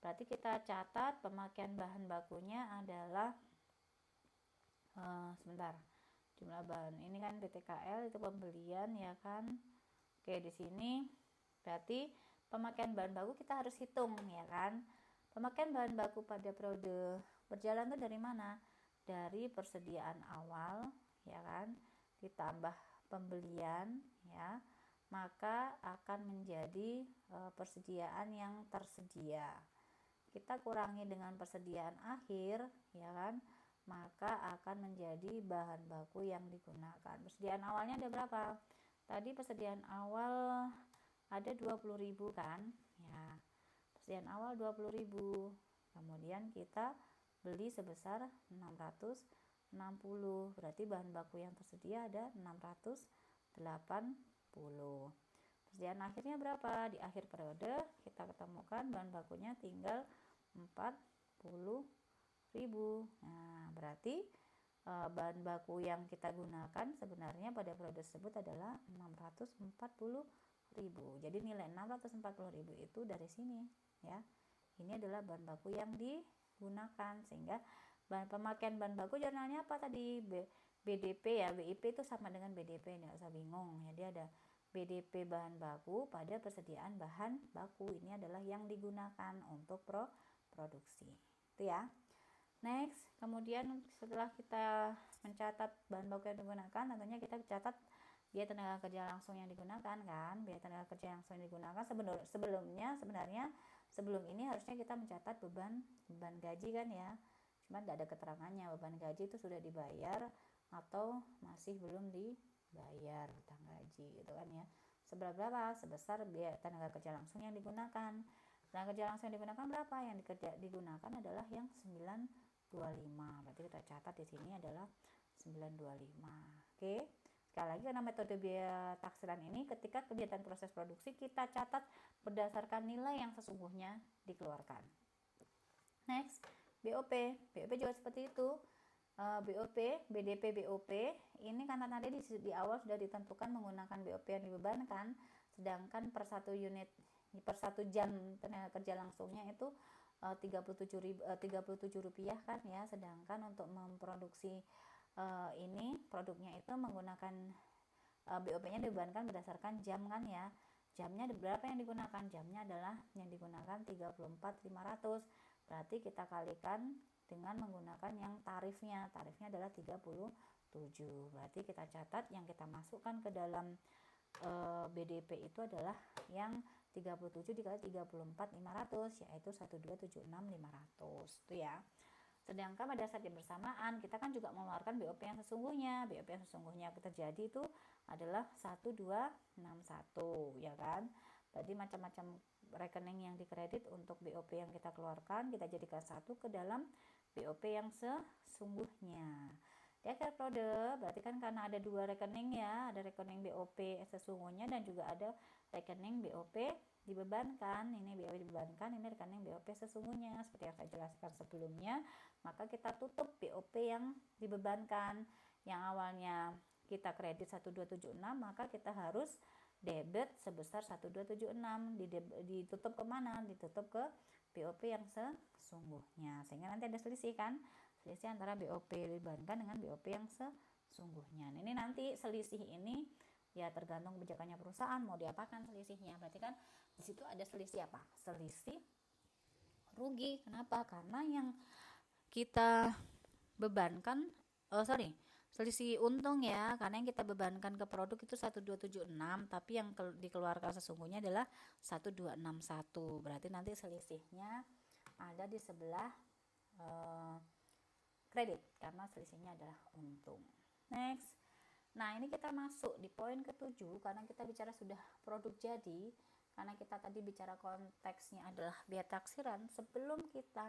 berarti kita catat pemakaian bahan bakunya adalah jumlah bahan ini kan BTKL itu pembelian ya kan. Oke, di sini berarti pemakaian bahan baku kita harus hitung ya kan. Pemakaian bahan baku pada periode berjalan itu dari mana? Dari persediaan awal ya kan, ditambah pembelian ya, maka akan menjadi persediaan yang tersedia. Kita kurangi dengan persediaan akhir ya kan, maka akan menjadi bahan baku yang digunakan. Persediaan awalnya ada berapa? Tadi persediaan awal ada 20.000 kan ya, persediaan awal 20.000, kemudian kita beli sebesar 660, berarti bahan baku yang tersedia ada 680. Persediaan akhirnya berapa? Di akhir periode kita ketemukan bahan bakunya tinggal 40.000. Nah, berarti bahan baku yang kita gunakan sebenarnya pada periode tersebut adalah 640.000. Jadi nilai 640.000 itu dari sini ya. Ini adalah bahan baku yang digunakan, sehingga pemakaian bahan baku jurnalnya apa tadi? BDP ya. WIP itu sama dengan BDP, nggak usah bingung. Jadi ada BDP bahan baku pada persediaan bahan baku. Ini adalah yang digunakan untuk produksi. Itu ya. Next, kemudian setelah kita mencatat bahan baku yang digunakan, tentunya kita catat biaya tenaga kerja langsung yang digunakan kan. Biaya tenaga kerja yang langsung yang digunakan sebenarnya sebelum ini harusnya kita mencatat beban gaji kan ya. Cuma tidak ada keterangannya beban gaji itu sudah dibayar atau masih belum dibayar utang gaji gitu kan ya. Berapa? Sebesar biaya tenaga kerja langsung yang digunakan. Tenaga kerja langsung yang digunakan berapa? Yang digunakan adalah yang 925. Berarti kita catat di sini adalah 925. Oke. Sekali lagi, karena metode biaya taksiran ini ketika kegiatan proses produksi kita catat berdasarkan nilai yang sesungguhnya dikeluarkan. Next, BOP. BOP juga seperti itu. BOP, BDP BOP ini karena tadi di awal sudah ditentukan menggunakan BOP yang dibebankan, sedangkan per 1 jam tenaga kerja langsungnya itu 37 rupiah kan ya, sedangkan untuk memproduksi ini produknya itu menggunakan BOP-nya dibebankan berdasarkan jam kan ya. Jamnya berapa yang digunakan? Jamnya adalah yang digunakan 34.500. Berarti kita kalikan dengan menggunakan yang tarifnya adalah 37. Berarti kita catat yang kita masukkan ke dalam BDP itu adalah yang 37 dikali 34.500, yaitu 1276500 itu ya. Sedangkan pada saat yang bersamaan kita kan juga mengeluarkan BOP yang sesungguhnya. BOP yang sesungguhnya terjadi itu adalah 1261 ya kan. Berarti macam-macam rekening yang dikredit untuk BOP yang kita keluarkan kita jadikan satu ke dalam BOP yang sesungguhnya. Di akhir periode berarti kan karena ada dua rekening ya, ada rekening BOP sesungguhnya dan juga ada rekening BOP dibebankan. Ini BOP dibebankan, ini rekening BOP sesungguhnya seperti yang saya jelaskan sebelumnya. Maka kita tutup BOP yang dibebankan yang awalnya kita kredit 1276, maka kita harus debit sebesar 1276. Ditutup kemana? Ditutup ke BOP yang sesungguhnya, sehingga nanti ada selisih kan, selisih antara BOP dibebankan dengan BOP yang sesungguhnya. Ini nanti selisih ini ya tergantung kebijakannya perusahaan mau diapakan selisihnya. Berarti kan di situ ada selisih apa? Selisih rugi. Kenapa? Karena yang kita bebankan selisih untung ya, karena yang kita bebankan ke produk itu 1276, tapi yang dikeluarkan sesungguhnya adalah 1261. Berarti nanti selisihnya ada di sebelah kredit karena selisihnya adalah untung. Next. Nah, ini kita masuk di poin ke-7 karena kita bicara sudah produk jadi. Karena kita tadi bicara konteksnya adalah biaya taksiran, sebelum kita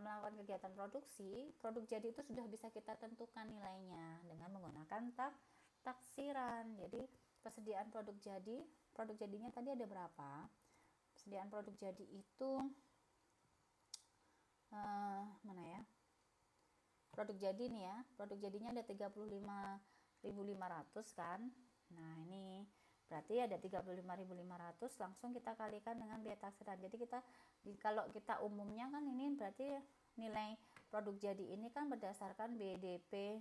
melakukan kegiatan produksi, produk jadi itu sudah bisa kita tentukan nilainya dengan menggunakan taksiran. Jadi persediaan produk jadinya tadi ada berapa? Persediaan produk jadi itu mana ya? Produk jadi nih ya, produk jadinya ada 35.500 kan. Nah, ini berarti ada 35.500, langsung kita kalikan dengan biaya taksiran. Jadi kalau kita umumnya kan ini berarti nilai produk jadi ini kan berdasarkan BDP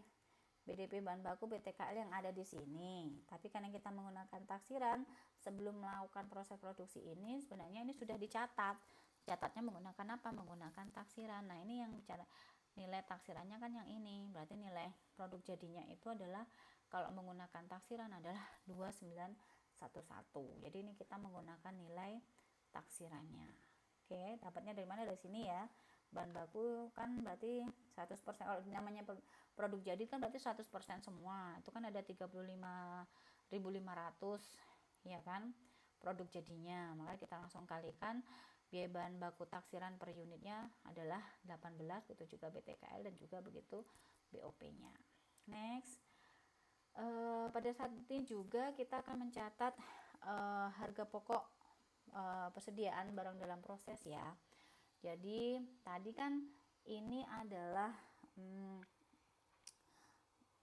bahan baku BTKL yang ada di sini. Tapi karena kita menggunakan taksiran, sebelum melakukan proses produksi ini sebenarnya ini sudah dicatat. Catatnya menggunakan apa? Menggunakan taksiran. Nah, ini yang bicara nilai taksirannya kan yang ini. Berarti nilai produk jadinya itu adalah kalau menggunakan taksiran adalah 2911. Jadi ini kita menggunakan nilai taksirannya. Oke, dapatnya dari mana? Dari sini ya. Bahan baku kan berarti 100%, namanya produk jadi kan berarti 100% semua. Itu kan ada 35.500 ya kan produk jadinya. Maka kita langsung kalikan biaya bahan baku taksiran per unitnya adalah 18, itu juga BTKL dan juga begitu BOP-nya. Next. Pada saat ini juga kita akan mencatat harga pokok persediaan barang dalam proses ya. Jadi tadi kan ini adalah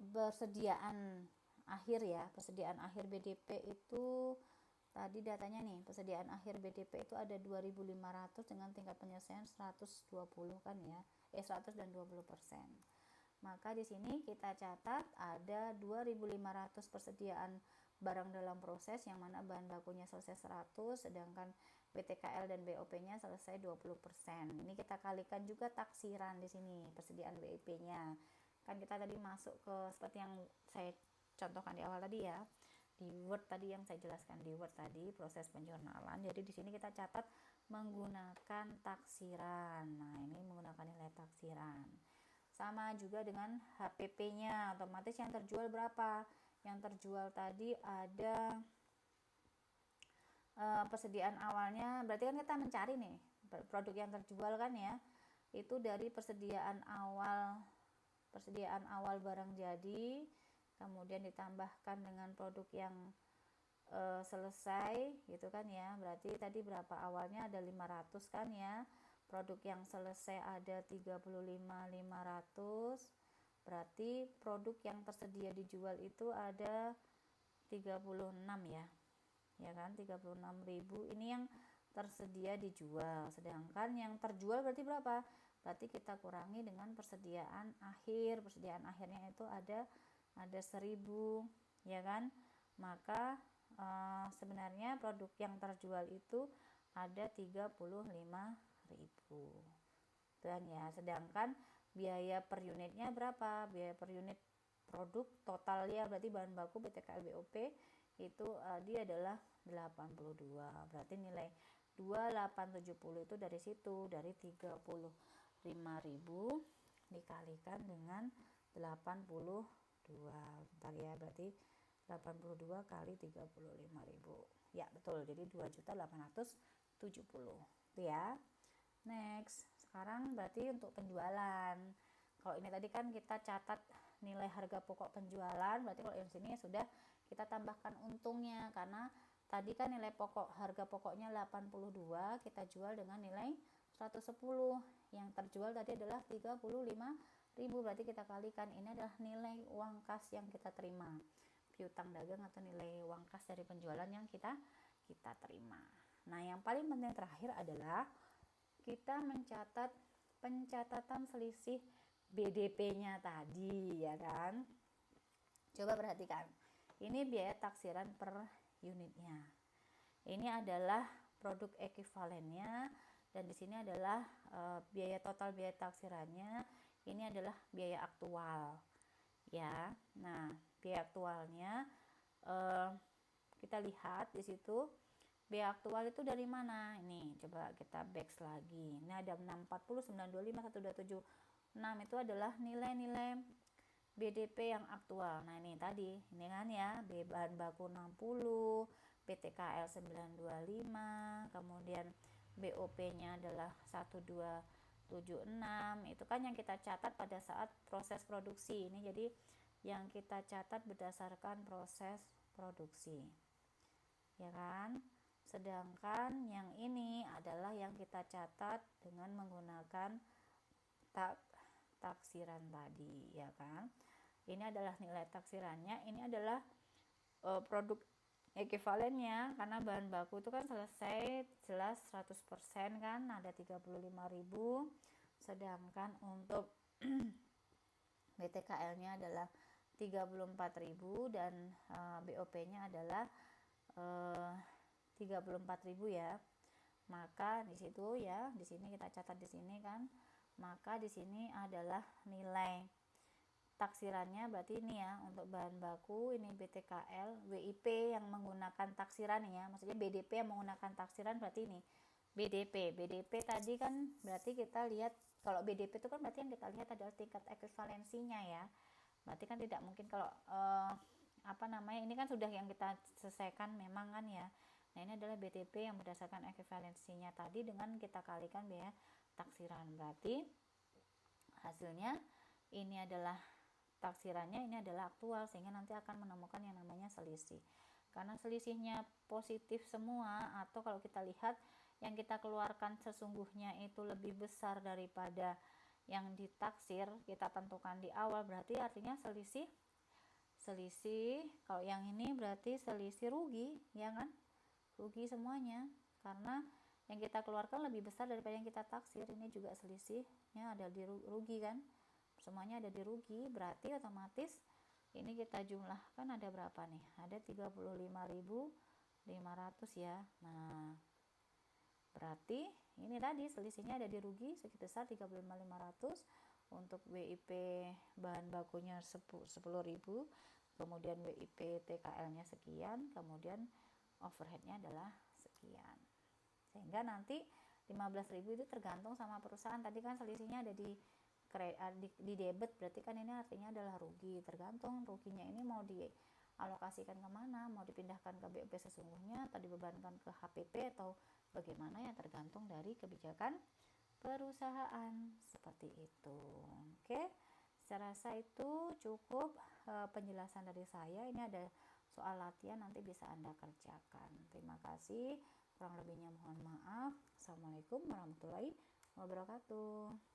persediaan akhir ya, persediaan akhir BDP itu tadi datanya nih, persediaan akhir BDP itu ada 2.500 dengan tingkat penyelesaian 120 kan ya, 100 dan 20%. Maka di sini kita catat ada 2.500 persediaan barang dalam proses yang mana bahan bakunya selesai 100, sedangkan BTKL dan BOP-nya selesai 20%. Ini kita kalikan juga taksiran di sini, persediaan WIP-nya. Kan kita tadi masuk ke seperti yang saya contohkan di awal tadi ya. Di Word tadi yang saya jelaskan di Word tadi proses penjurnalan. Jadi di sini kita catat menggunakan taksiran. Nah, ini menggunakan nilai taksiran. Sama juga dengan HPP-nya, otomatis yang terjual berapa? Yang terjual tadi ada persediaan awalnya, berarti kan kita mencari nih produk yang terjual kan ya, itu dari persediaan awal barang jadi, kemudian ditambahkan dengan produk yang selesai gitu kan ya. Berarti tadi berapa, awalnya ada 500 kan ya, produk yang selesai ada 35.500, berarti produk yang tersedia dijual itu ada 36 ya kan, 36.000 ini yang tersedia dijual, sedangkan yang terjual berarti berapa, berarti kita kurangi dengan persediaan akhirnya itu ada 1.000 ya kan, maka sebenarnya produk yang terjual itu ada 35.000 dan ya, sedangkan biaya per unitnya berapa, biaya per unit produk total ya, berarti bahan baku BTKL BOP itu dia adalah 82, berarti nilai 2870 itu dari situ, dari 35.000 dikalikan dengan 82. Bentar ya, berarti 82 kali 35.000 ya, betul, jadi 2.870 itu ya. Next, sekarang berarti untuk penjualan. Kalau ini tadi kan kita catat nilai harga pokok penjualan, berarti kalau di sini sudah kita tambahkan untungnya, karena tadi kan nilai pokok, harga pokoknya 82, kita jual dengan nilai 110, yang terjual tadi adalah 35.000, berarti kita kalikan, ini adalah nilai uang kas yang kita terima, piutang dagang atau nilai uang kas dari penjualan yang kita terima. Nah, yang paling penting terakhir adalah kita mencatat pencatatan selisih BDP-nya tadi ya kan. Coba perhatikan, ini biaya taksiran per unitnya, ini adalah produk ekuivalennya, dan di sini adalah biaya total biaya taksirannya, ini adalah biaya aktual ya. Nah, biaya aktualnya kita lihat di situ, biaya aktual itu dari mana? Ini coba kita back lagi, ini ada 640, 925, 1276, itu adalah nilai-nilai BDP yang aktual. Nah, ini tadi, ini kan ya, bahan baku 60, BTKL 925, kemudian BOP-nya adalah 1276. Itu kan yang kita catat pada saat proses produksi. Ini jadi yang kita catat berdasarkan proses produksi. Ya kan? Sedangkan yang ini adalah yang kita catat dengan menggunakan taksiran tadi ya kan. Ini adalah nilai taksirannya, ini adalah produk ekuivalennya, karena bahan baku itu kan selesai jelas 100% kan, ada 35.000, sedangkan untuk BTKL-nya adalah 34.000 dan BOP-nya adalah 34.000 ya. Maka di situ ya, di sini kita catat di sini kan, maka di sini adalah nilai taksirannya, berarti ini ya, untuk bahan baku ini BTKL, WIP yang menggunakan taksiran ya, maksudnya BDP yang menggunakan taksiran, berarti ini BDP tadi kan, berarti kita lihat kalau BDP itu kan berarti yang kita lihat adalah tingkat ekuivalensinya ya, berarti kan tidak mungkin kalau ini kan sudah yang kita selesaikan memang kan ya. Nah, ini adalah BDP yang berdasarkan ekuivalensinya tadi dengan kita kalikan biaya taksiran, berarti hasilnya ini adalah taksirannya, ini adalah aktual, sehingga nanti akan menemukan yang namanya selisih. Karena selisihnya positif semua, atau kalau kita lihat yang kita keluarkan sesungguhnya itu lebih besar daripada yang ditaksir kita tentukan di awal, berarti artinya selisih kalau yang ini berarti selisih rugi ya kan, rugi semuanya, karena yang kita keluarkan lebih besar daripada yang kita taksir. Ini juga selisihnya ada di rugi kan, semuanya ada di rugi, berarti otomatis Ini kita jumlahkan ada berapa nih? Ada 35.500 ya. Nah, berarti ini tadi selisihnya ada di rugi sebesar 35.500. Untuk WIP bahan bakunya 10.000, kemudian WIP TKL-nya sekian, kemudian overhead-nya adalah sekian. Sehingga nanti 15.000 itu tergantung sama perusahaan. Tadi kan selisihnya ada di debit, berarti kan ini artinya adalah rugi. Tergantung ruginya ini mau dialokasikan kemana, mau dipindahkan ke BOP sesungguhnya atau dibebankan ke HPP atau bagaimana, ya tergantung dari kebijakan perusahaan seperti itu. Oke, saya rasa itu cukup penjelasan dari saya. Ini ada soal latihan, nanti bisa Anda kerjakan. Terima kasih, kurang lebihnya mohon maaf. Assalamualaikum warahmatullahi wabarakatuh.